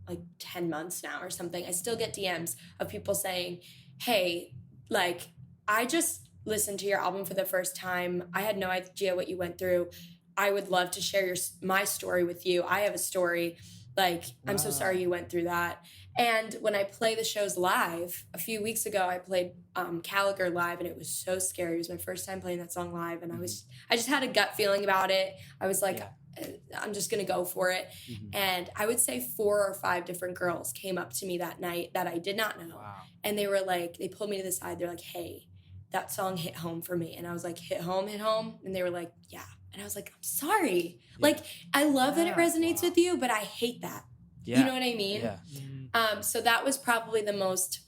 like 10 months now or something. I still get DMs of people saying, "Hey, like, I just listened to your album for the first time. I had no idea what you went through. I would love to share my story with you. I have a story. Like, I'm so sorry you went through that." And when I play the shows live, a few weeks ago, I played Caliger live, and it was so scary. It was my first time playing that song live, and I just had a gut feeling about it. I was like, I'm just going to go for it. And I would say 4 or 5 different girls came up to me that night that I did not know. Wow. And they were like, they pulled me to the side. They're like, "Hey, that song hit home for me." And I was like, hit home? And they were like, "Yeah." And I was like, "I'm sorry." Like, I love that it resonates with you, but I hate that. You know what I mean? Yeah. So that was probably the most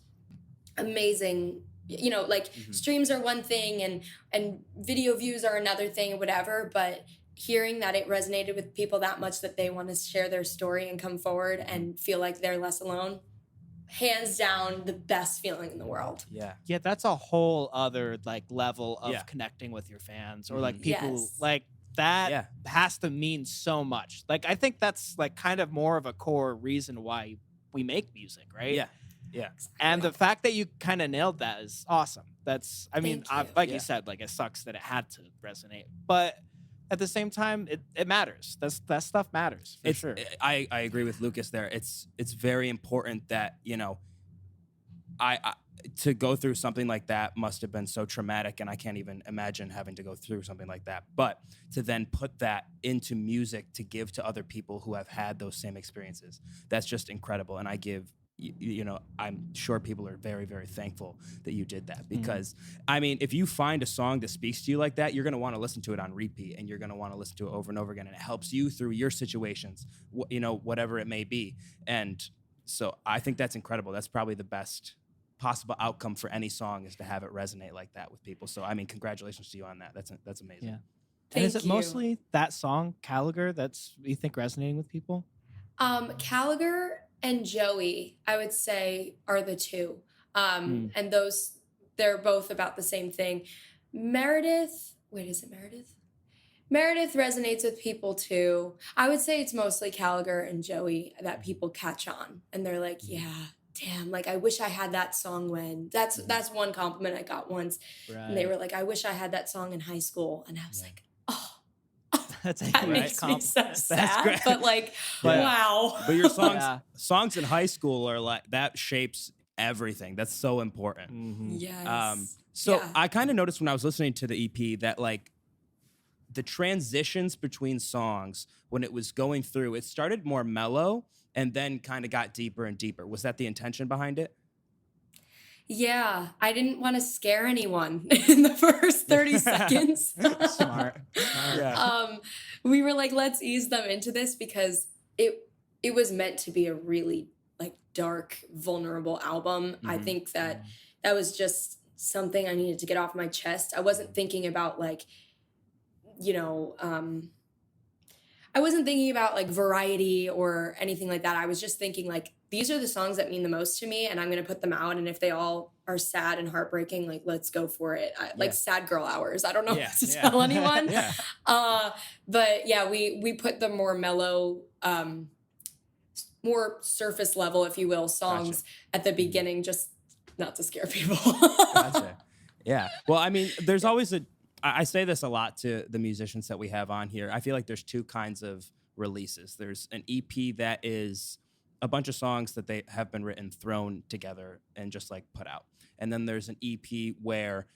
amazing, you know, like streams are one thing and video views are another thing or whatever, but hearing that it resonated with people that much that they want to share their story and come forward and feel like they're less alone, hands down the best feeling in the world. Yeah, that's a whole other like level of connecting with your fans or like people like that has to mean so much. Like, I think that's like kind of more of a core reason why we make music, right? Yeah. And the fact that you kind of nailed that is awesome. That's, I mean, Thank you. like you said, like, it sucks that it had to resonate, but at the same time, it matters. That stuff matters for sure. I agree with Lucas there. It's very important that, I to go through something like that must have been so traumatic, and I can't even imagine having to go through something like that. But to then put that into music to give to other people who have had those same experiences, that's just incredible. And I give, I'm sure people are very, very thankful that you did that, because I mean, if you find a song that speaks to you like that, you're going to want to listen to it on repeat, and you're going to want to listen to it over and over again, and it helps you through your situations, whatever it may be. And so I think that's incredible. That's probably the best possible outcome for any song, is to have it resonate like that with people. So I mean, congratulations to you on that. That's amazing. Yeah. And is it mostly that song Caliger that's you think resonating with people? Caliger and Joey, I would say, are the two. And they're both about the same thing. Meredith, is it Meredith? Meredith resonates with people too. I would say it's mostly Caliger and Joey that people catch on, and they're like, yeah, damn, like I wish I had that song when. That's one compliment I got once. Right. And they were like, I wish I had that song in high school. And I was like, oh, that makes me so sad. But like, wow. But your songs in high school are like, that shapes everything. That's so important. Mm-hmm. Yes. I kind of noticed when I was listening to the EP that like the transitions between songs, when it was going through, it started more mellow and then kind of got deeper and deeper. Was that the intention behind it? Yeah, I didn't want to scare anyone in the first 30 seconds. Smart. Yeah. We were like, let's ease them into this, because it was meant to be a really like dark, vulnerable album. I think that was just something I needed to get off my chest. I wasn't thinking about like, I wasn't thinking about like variety or anything like that. I was just thinking like, these are the songs that mean the most to me, and I'm going to put them out. And if they all are sad and heartbreaking, like, let's go for it. Like sad girl hours. I don't know what to tell anyone. But yeah, we put the more mellow, more surface level, if you will, songs at the beginning, just not to scare people. Gotcha. Yeah. Well, I mean, there's always I say this a lot to the musicians that we have on here. I feel like there's two kinds of releases. There's an EP that is a bunch of songs that they have been written, thrown together, and just like put out. And then there's an EP where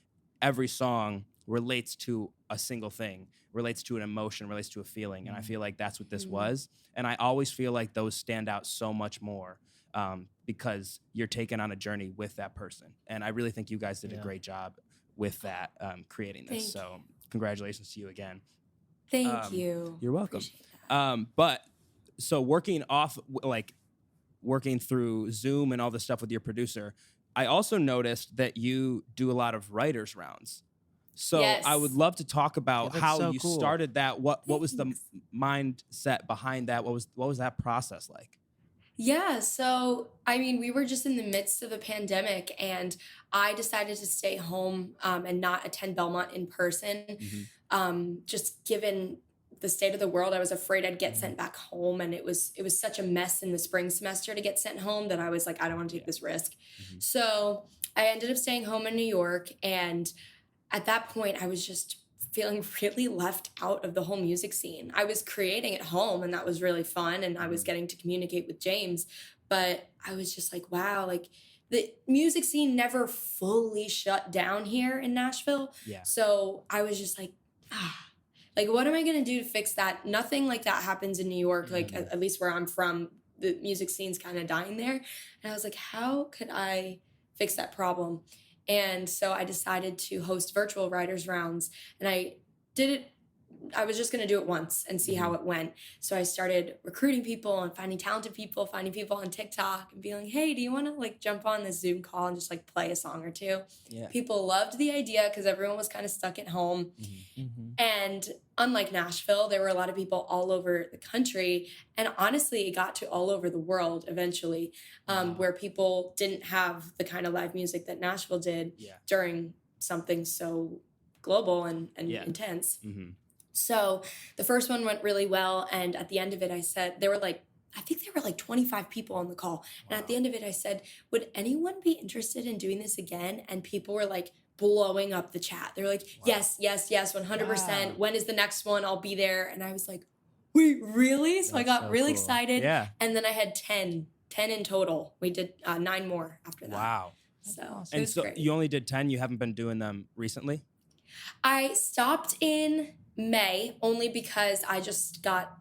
every song relates to a single thing, relates to an emotion, relates to a feeling. And I feel like that's what this was. And I always feel like those stand out so much more because you're taken on a journey with that person. And I really think you guys did a great job with that, creating this. So congratulations to you again. Thank you. You're welcome. But so working through Zoom and all this stuff with your producer, I also noticed that you do a lot of writers rounds. So I would love to talk about how you started that. What was the mindset behind that? What was that process like? Yeah, so I mean, we were just in the midst of a pandemic, and I decided to stay home and not attend Belmont in person. Just given the state of the world, I was afraid I'd get sent back home, and it was such a mess in the spring semester to get sent home that I was like, I don't want to take this risk. So I ended up staying home in New York, and at that point, I was just feeling really left out of the whole music scene. I was creating at home, and that was really fun, and I was getting to communicate with James, but I was just like, wow, like the music scene never fully shut down here in Nashville. So I was just like, like, what am I going to do to fix that? Nothing like that happens in New York, like at least where I'm from, the music scene's kind of dying there. And I was like, how could I fix that problem? And so I decided to host virtual writers rounds, and I did it. I was just going to do it once and see how it went. So I started recruiting people and finding talented people, finding people on TikTok and being like, hey, do you want to like jump on this Zoom call and just like play a song or two? People loved the idea because everyone was kind of stuck at home. And unlike Nashville, there were a lot of people all over the country. And honestly, it got to all over the world eventually, where people didn't have the kind of live music that Nashville did during something so global and intense. So the first one went really well. And at the end of it, I said, I think there were like 25 people on the call. And at the end of it, I said, would anyone be interested in doing this again? And people were like, blowing up the chat. They were like, yes, 100%. Wow. When is the next one? I'll be there. And I was like, wait, really? So I That's got so really cool. excited. Yeah. And then I had 10 in total. We did 9 more after that. Wow. So it And was so great. you only did 10. You haven't been doing them recently? I stopped in May only because I just got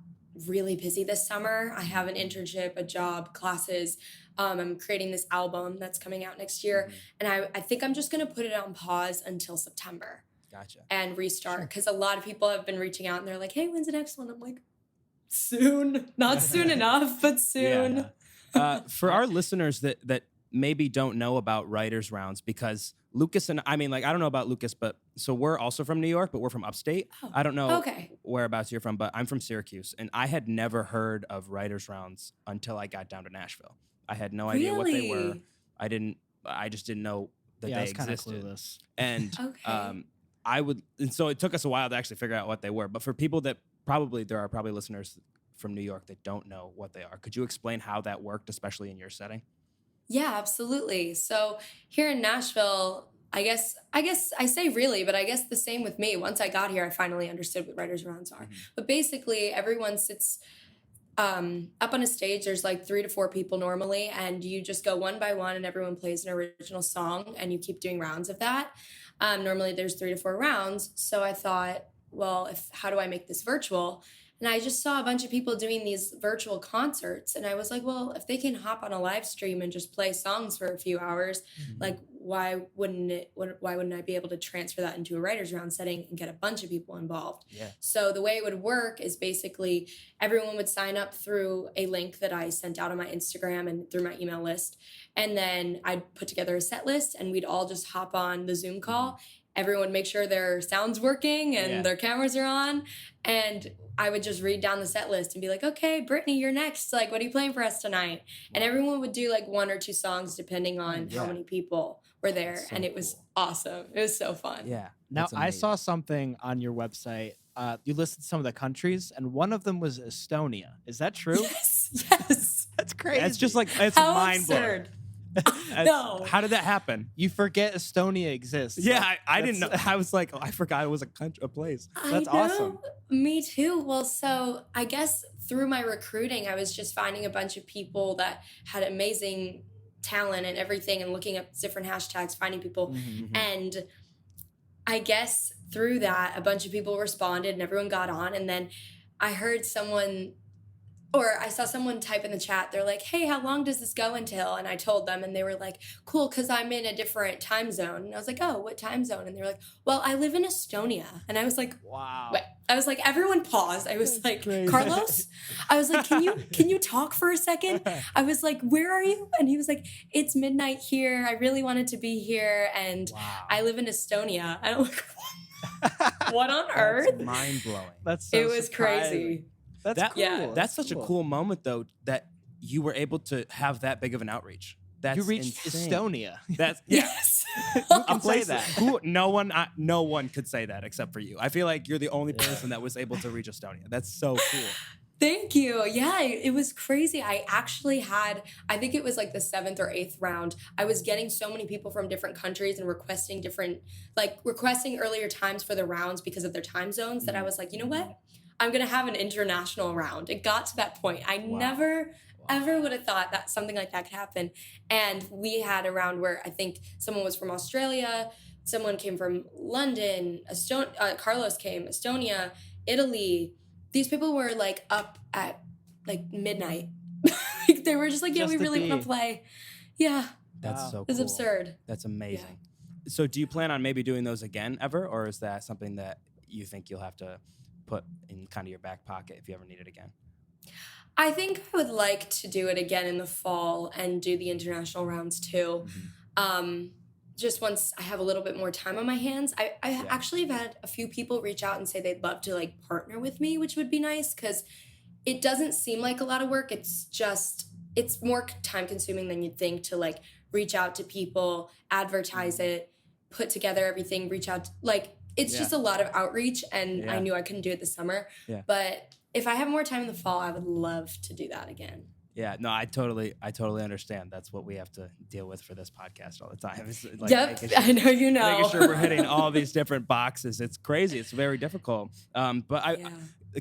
really busy this summer. I have an internship, a job, classes. I'm creating this album that's coming out next year. And I think I'm just going to put it on pause until September Gotcha. and restart. Because a lot of people have been reaching out and they're like, hey, when's the next one? I'm like, soon. Not soon enough, but soon. For our listeners that maybe don't know about writers' rounds, because Lucas and I don't know about Lucas, but so we're also from New York, but we're from upstate. Oh, I don't know okay. whereabouts you're from, but I'm from Syracuse, and I had never heard of writers' rounds until I got down to Nashville. I had no idea what they were. Really? I just didn't know that Yeah, they it's kind of existed. clueless. And Okay. and so it took us a while to actually figure out what they were. But for people that there are probably listeners from New York that don't know what they are. Could you explain how that worked, especially in your setting? Yeah, absolutely. So here in Nashville, I guess I say really, but I guess the same with me. Once I got here, I finally understood what writers' rounds are. But basically, everyone sits up on a stage. There's like 3 to 4 people normally, and you just go one by one, and everyone plays an original song, and you keep doing rounds of that. Normally, there's 3 to 4 rounds. So I thought, well, how do I make this virtual? And I just saw a bunch of people doing these virtual concerts. And I was like, well, if they can hop on a live stream and just play songs for a few hours, like why wouldn't I be able to transfer that into a writer's round setting and get a bunch of people involved? Yeah. So the way it would work is basically everyone would sign up through a link that I sent out on my Instagram and through my email list. And then I'd put together a set list and we'd all just hop on the Zoom call. Everyone would make sure their sound's working and their cameras are on. And I would just read down the set list and be like, okay, Brittany, you're next. Like, what are you playing for us tonight? And everyone would do like 1 or 2 songs depending on how many people were there. That's so and it was cool. awesome. It was so fun. Yeah. Now, that's I amazing. saw something on your website. You listed some of the countries, and one of them was Estonia. Is that true? Yes. That's crazy. It's just like, it's How mind blowing. absurd. No. How did that happen? You forget Estonia exists. Yeah, Like, I didn't know. that's- I was like, I forgot it was a place. That's I know. awesome. Me too. Well, so I guess through my recruiting, I was just finding a bunch of people that had amazing talent and everything and looking up different hashtags, finding people. And I guess through that, a bunch of people responded and everyone got on. And then I heard I saw someone type in the chat, they're like, hey, how long does this go until? And I told them, and they were like, cool, because I'm in a different time zone. And I was like, oh, what time zone? And they were like, well, I live in Estonia. And I was like, Wow. wait. I was like, everyone paused. I was like, crazy. Carlos? I was like, can you talk for a second? I was like, where are you? And he was like, it's midnight here. I really wanted to be here. And Wow. I live in Estonia. I don't like, what on earth? Mind blowing. That's so It was surprising. crazy. That's That- cool. yeah, That's such a cool moment, though, that you were able to have that big of an outreach. That's You reached insane. Estonia. That's yeah. Yes. Who can A say place that? no one could say that except for you. I feel like you're the only person that was able to reach Estonia. That's so cool. Thank you. Yeah, it was crazy. I actually had, I think it was like the 7th or 8th round. I was getting so many people from different countries and requesting earlier times for the rounds because of their time zones that I was like, you know what? I'm going to have an international round. It got to that point. I never ever would have thought that something like that could happen. And we had a round where I think someone was from Australia, someone came from London, Carlos came, Estonia, Italy. These people were like up at like midnight. They were just like, yeah, Just we to really want be. to play. Yeah, That's Wow. so cool. it's absurd. That's amazing. So do you plan on maybe doing those again ever? Or is that something that you think you'll have to put in kind of your back pocket if you ever need it again? I think I would like to do it again in the fall and do the international rounds too. Just once I have a little bit more time on my hands. I actually have had a few people reach out and say they'd love to like partner with me, which would be nice because it doesn't seem like a lot of work. It's more time consuming than you'd think to like reach out to people, advertise it, put together everything, reach out to, it's just a lot of outreach, and I knew I couldn't do it this summer. Yeah. But if I have more time in the fall, I would love to do that again. Yeah, no, I totally understand. That's what we have to deal with for this podcast all the time. It's like Yep, making sure, I know you know. making sure we're hitting all these different boxes. It's crazy. It's very difficult. But Yeah.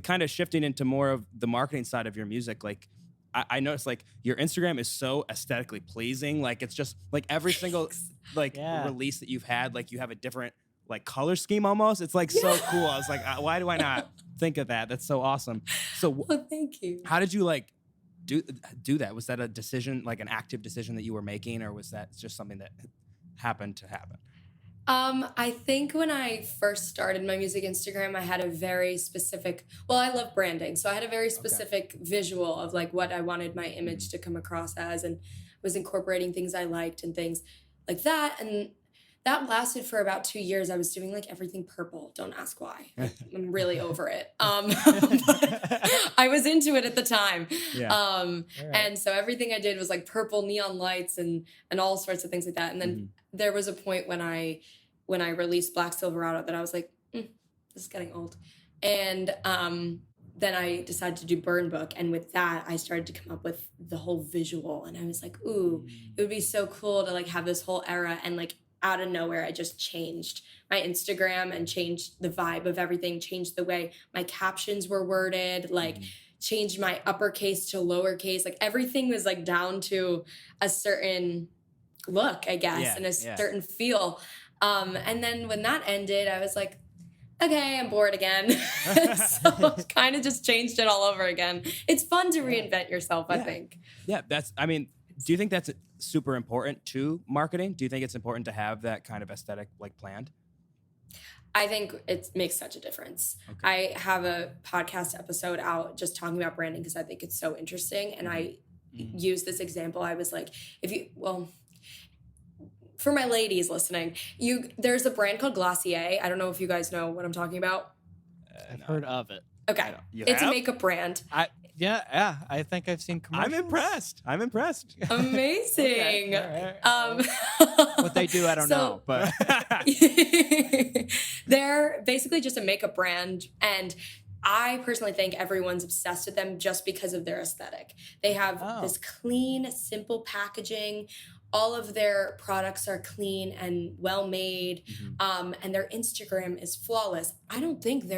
kind of shifting into more of the marketing side of your music, like I noticed like your Instagram is so aesthetically pleasing. Like it's just like every single like release that you've had, like you have a different like color scheme almost. It's like so cool. I was like, why do I not think of that? That's so awesome. So Well, thank you. how did you like do that? Was that a decision, like an active decision that you were making, or was that just something that happened to happen? I think when I first started my music Instagram, I had a very specific, well, I love branding. So I had a very specific visual of like what I wanted my image to come across as, and was incorporating things I liked and things like that. And that lasted for about 2 years. I was doing like everything purple. Don't ask why. I'm really over it. I was into it at the time. Yeah. And so everything I did was like purple neon lights and all sorts of things like that. And then there was a point when I released Black Silverado that I was like, this is getting old. And then I decided to do Burn Book. And with that, I started to come up with the whole visual. And I was like, ooh, it would be so cool to like have this whole era. And like out of nowhere, I just changed my Instagram and changed the vibe of everything, changed the way my captions were worded, like changed my uppercase to lowercase. Like everything was like down to a certain look, I guess, and a certain feel. And then when that ended, I was like, okay, I'm bored again. So kind of just changed it all over again. It's fun to reinvent yourself, I think. Yeah, do you think that's super important to marketing? Do you think it's important to have that kind of aesthetic like planned? I think it makes such a difference. I have a podcast episode out just talking about branding because I think it's so interesting. And I use this example. I was like, for my ladies listening, there's a brand called Glossier. I don't know if you guys know what I'm talking about. I've heard of it. Okay. It's a makeup brand. Yeah, I think I've seen commercials. I'm impressed. Amazing. Right. What they do, I don't know, but they're basically just a makeup brand, and I personally think everyone's obsessed with them just because of their aesthetic. They have this clean, simple packaging. All of their products are clean and well made, and their Instagram is flawless. I don't think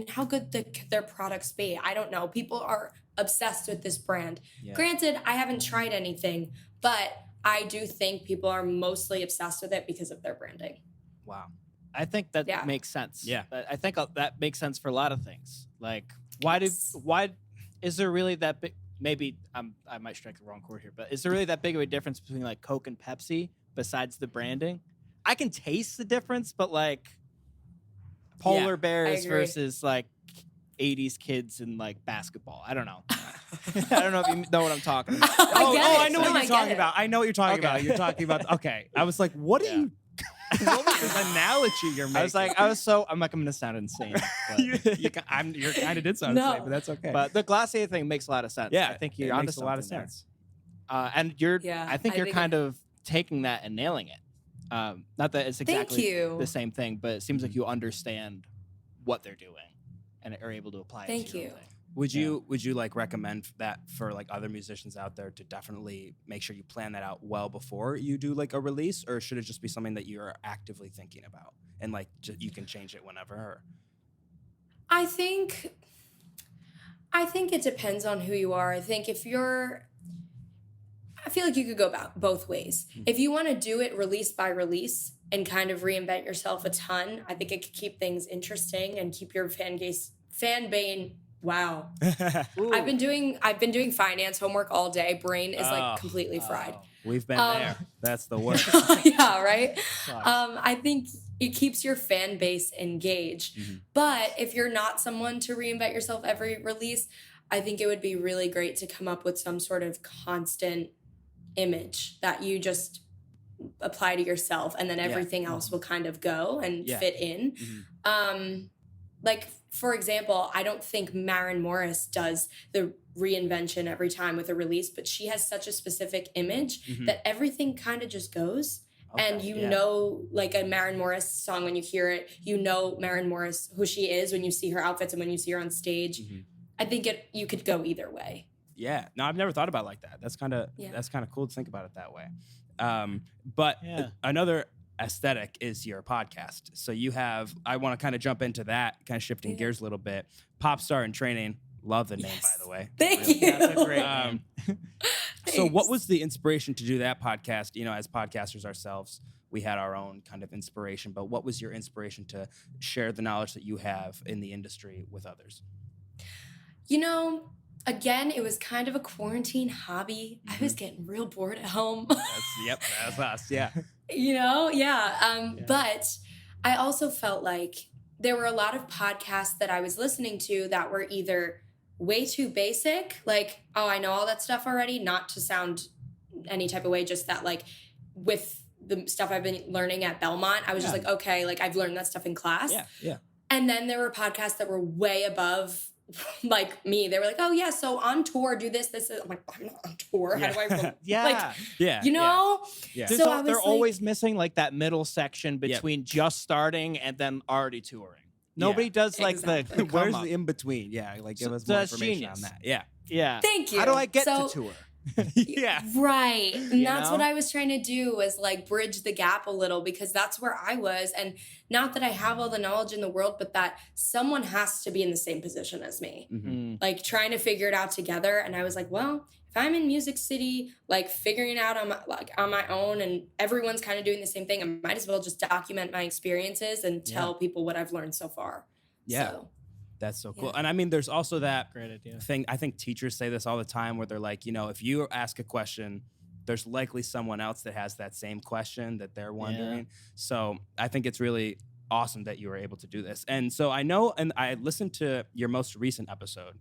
how good could their products be? I don't know. People are obsessed with this brand. Yeah. Granted, I haven't tried anything, but I do think people are mostly obsessed with it because of their branding. Wow. I think that makes sense. Yeah. But I think that makes sense for a lot of things. Like, why is there really that big? Maybe I might strike the wrong chord here, but is there really that big of a difference between like Coke and Pepsi besides the branding? I can taste the difference, but like polar bears versus like 80s kids and like basketball. I don't know. I don't know if you know what I'm talking about. I know what you're talking about. I know what you're talking about. You're talking about. Okay. I was like, what are you? What was this analogy you're making? I'm going to sound insane. But you kind of did sound insane, but that's okay. But the Glossier thing makes a lot of sense. Yeah, I think you're onto makes a lot of sense. And I think you're kind of taking that and nailing it. Not that it's exactly the same thing, but it seems like you understand what they're doing and are able to apply it. Thank you. Would you like recommend that for like other musicians out there to definitely make sure you plan that out well before you do like a release, or should it just be something that you're actively thinking about and like you can change it whenever? Or? I think it depends on who you are. I think I feel like you could go about both ways. If you want to do it release by release and kind of reinvent yourself a ton, I think it could keep things interesting and keep your fan base. Wow. I've been doing finance homework all day. Brain is like completely fried. We've been there. That's the worst. Yeah, right? I think it keeps your fan base engaged. But if you're not someone to reinvent yourself every release, I think it would be really great to come up with some sort of constant image that you just apply to yourself, and then everything else will kind of go and fit in. Like, for example, I don't think Maren Morris does the reinvention every time with a release, but she has such a specific image that everything kind of just goes. And you know, like a Maren Morris song, when you hear it, you know Maren Morris, who she is when you see her outfits and when you see her on stage. I think you could go either way. Yeah. No, I've never thought about it like that. That's kind of cool to think about it that way. But another aesthetic is your podcast. So you have, I want to kind of jump into that, kind of shifting gears a little bit. Pop Star in Training. Love the name, by the way. Thank you. That's a great name. So what was the inspiration to do that podcast? You know, as podcasters ourselves, we had our own kind of inspiration, but what was your inspiration to share the knowledge that you have in the industry with others? You know, again, it was kind of a quarantine hobby. I was getting real bored at home. That's us. Yeah. You know, but I also felt like there were a lot of podcasts that I was listening to that were either way too basic, like, oh, I know all that stuff already, not to sound any type of way, just that like with the stuff I've been learning at Belmont, I was just like, okay, like I've learned that stuff in class. Yeah. And then there were podcasts that were way above like me. They were like, oh yeah, so on tour, do this. I'm like, I'm not on tour. How do I you know? Yeah. So They're always missing like that middle section between just starting and then already touring. Nobody does like the where's the in between? Yeah, like give us more information on that. Yeah. Thank you. How do I get to tour? Right. And that's know? what I was trying to do, was like bridge the gap a little, because that's where I was. And not that I have all the knowledge in the world, but that someone has to be in the same position as me, like trying to figure it out together. And I was like, well, if I'm in Music City, like figuring it out on my own, and everyone's kind of doing the same thing, I might as well just document my experiences and tell people what I've learned so far. Yeah. So. That's so cool. And I mean, there's also that Great idea. thing. I think teachers say this all the time where they're like, you know, if you ask a question, there's likely someone else that has that same question that they're wondering. So I think it's really awesome that you were able to do this. And so I know, and I listened to your most recent episode,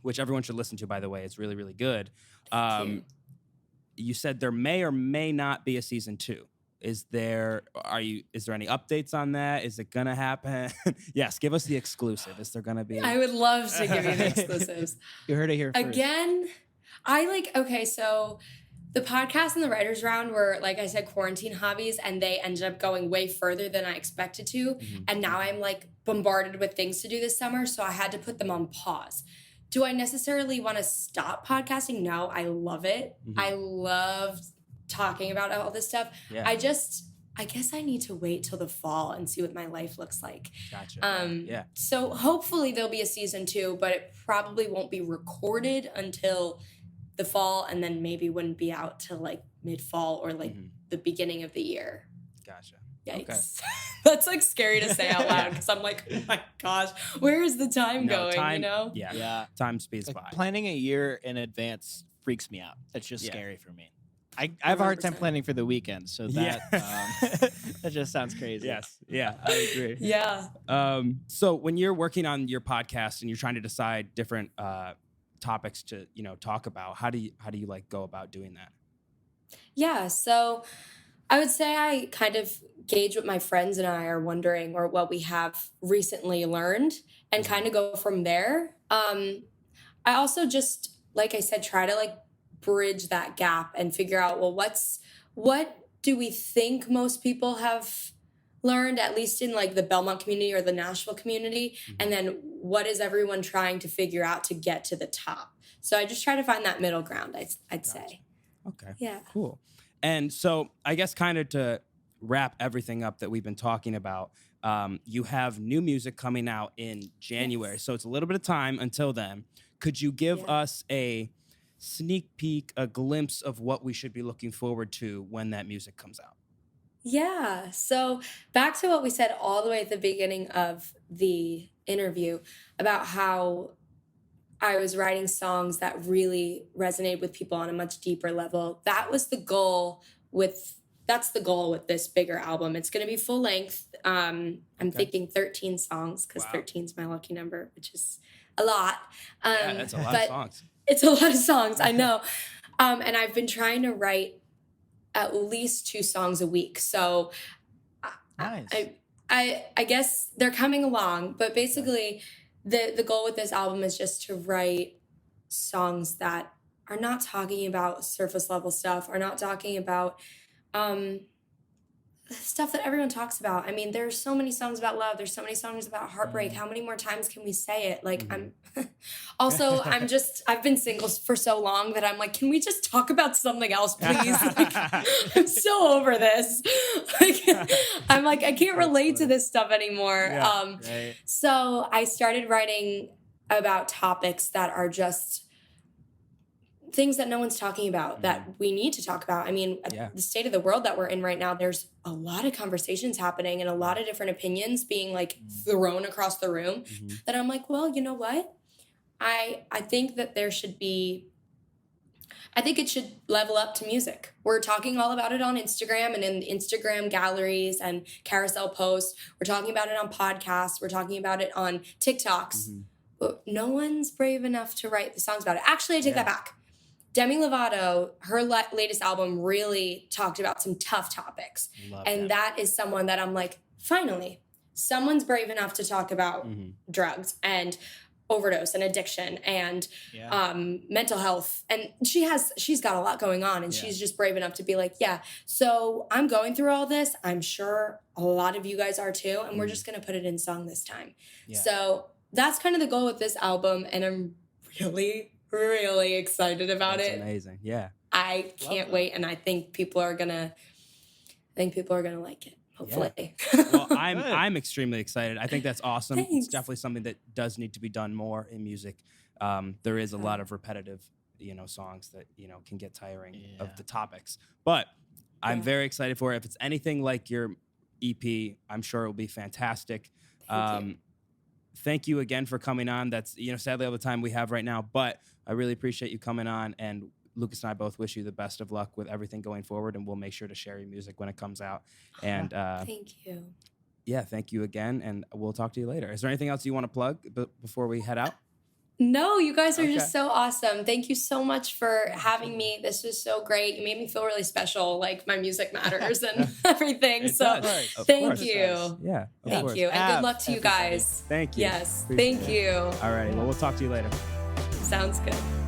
which everyone should listen to, by the way. It's really, really good. You said there may or may not be a season 2. Is there any updates on that? Is it gonna happen? Yes, give us the exclusive. Is there gonna be? I would love to give you the exclusives. You heard it here first. Again, so the podcast and the writers round were, like I said, quarantine hobbies, and they ended up going way further than I expected to. And now I'm like bombarded with things to do this summer, so I had to put them on pause. Do I necessarily want to stop podcasting? No, I love it. I love talking about all this stuff. I guess I need to wait till the fall and see what my life looks like. Gotcha. So hopefully there'll be a season 2, but it probably won't be recorded until the fall, and then maybe wouldn't be out till like mid-fall or like the beginning of the year. Gotcha. Yikes. Okay. That's like scary to say out loud, because I'm like, oh my gosh, where is the time going, you know? Yeah. Time speeds by. Planning a year in advance freaks me out. It's just scary for me. I have a hard time planning for the weekend, so that that just sounds crazy. Yes, yeah, I agree. Yeah. So when you're working on your podcast and you're trying to decide different topics to talk about, how do you like go about doing that? Yeah, so I would say I kind of gauge what my friends and I are wondering, or what we have recently learned, and kind of go from there. I also just, like I said, try to like bridge that gap and figure out, well, what do we think most people have learned, at least in like the Belmont community or the Nashville community, and then what is everyone trying to figure out to get to the top. So I just try to find that middle ground, I'd say. Okay. Yeah. Cool. And so I guess kind of to wrap everything up that we've been talking about, you have new music coming out in January. So it's a little bit of time until then. Could you give us a sneak peek, a glimpse of what we should be looking forward to when that music comes out? Yeah. So back to what we said all the way at the beginning of the interview about how I was writing songs that really resonated with people on a much deeper level. That was the goal that's the goal with this bigger album. It's going to be full length. I'm thinking 13 songs, because 13 is my lucky number, which is a lot. That's a lot of songs. It's a lot of songs, I know. And I've been trying to write at least 2 songs a week. So nice. I guess they're coming along. But basically, the goal with this album is just to write songs that are not talking about surface level stuff, are not talking about stuff that everyone talks about. I mean, there's so many songs about love. There's so many songs about heartbreak. How many more times can we say it? Like, I'm also, I've been single for so long that I'm like, can we just talk about something else, please? Like, I'm so over this. Like, I'm like, I can't relate to this stuff anymore. Right. So I started writing about topics that are just things that no one's talking about that we need to talk about. I mean, the state of the world that we're in right now, there's a lot of conversations happening and a lot of different opinions being like thrown across the room that I'm like, well, you know what? I think that there should be, I think it should level up to music. We're talking all about it on Instagram and in Instagram galleries and carousel posts. We're talking about it on podcasts. We're talking about it on TikToks. But no one's brave enough to write the songs about it. Actually, I take that back. Demi Lovato, her latest album really talked about some tough topics. And that is someone that I'm like, finally, someone's brave enough to talk about drugs and overdose and addiction and mental health. And she's got a lot going on, and she's just brave enough to be like, so I'm going through all this. I'm sure a lot of you guys are too. And we're just going to put it in song this time. So that's kind of the goal with this album. And I'm really excited about it. That's amazing. Yeah. I can't wait, and I think people are gonna like it, hopefully. Yeah. Well, I'm extremely excited. I think that's awesome. Thanks. It's definitely something that does need to be done more in music. There is a lot of repetitive, songs that, can get tiring of the topics. But I'm very excited for it. If it's anything like your EP, I'm sure it will be fantastic. Thank you again for coming on. That's, sadly all the time we have right now, but I really appreciate you coming on, and Lucas and I both wish you the best of luck with everything going forward, and we'll make sure to share your music when it comes out. And thank you. Yeah, thank you again, and we'll talk to you later. Is there anything else you want to plug before we head out? No, you guys are just so awesome. Thank you so much for having me. This was so great. You made me feel really special, like my music matters and everything. So thank you. Yeah. Thank you. And good luck to you guys. Thank you. Yes. Thank you. All right. Well, we'll talk to you later. Sounds good.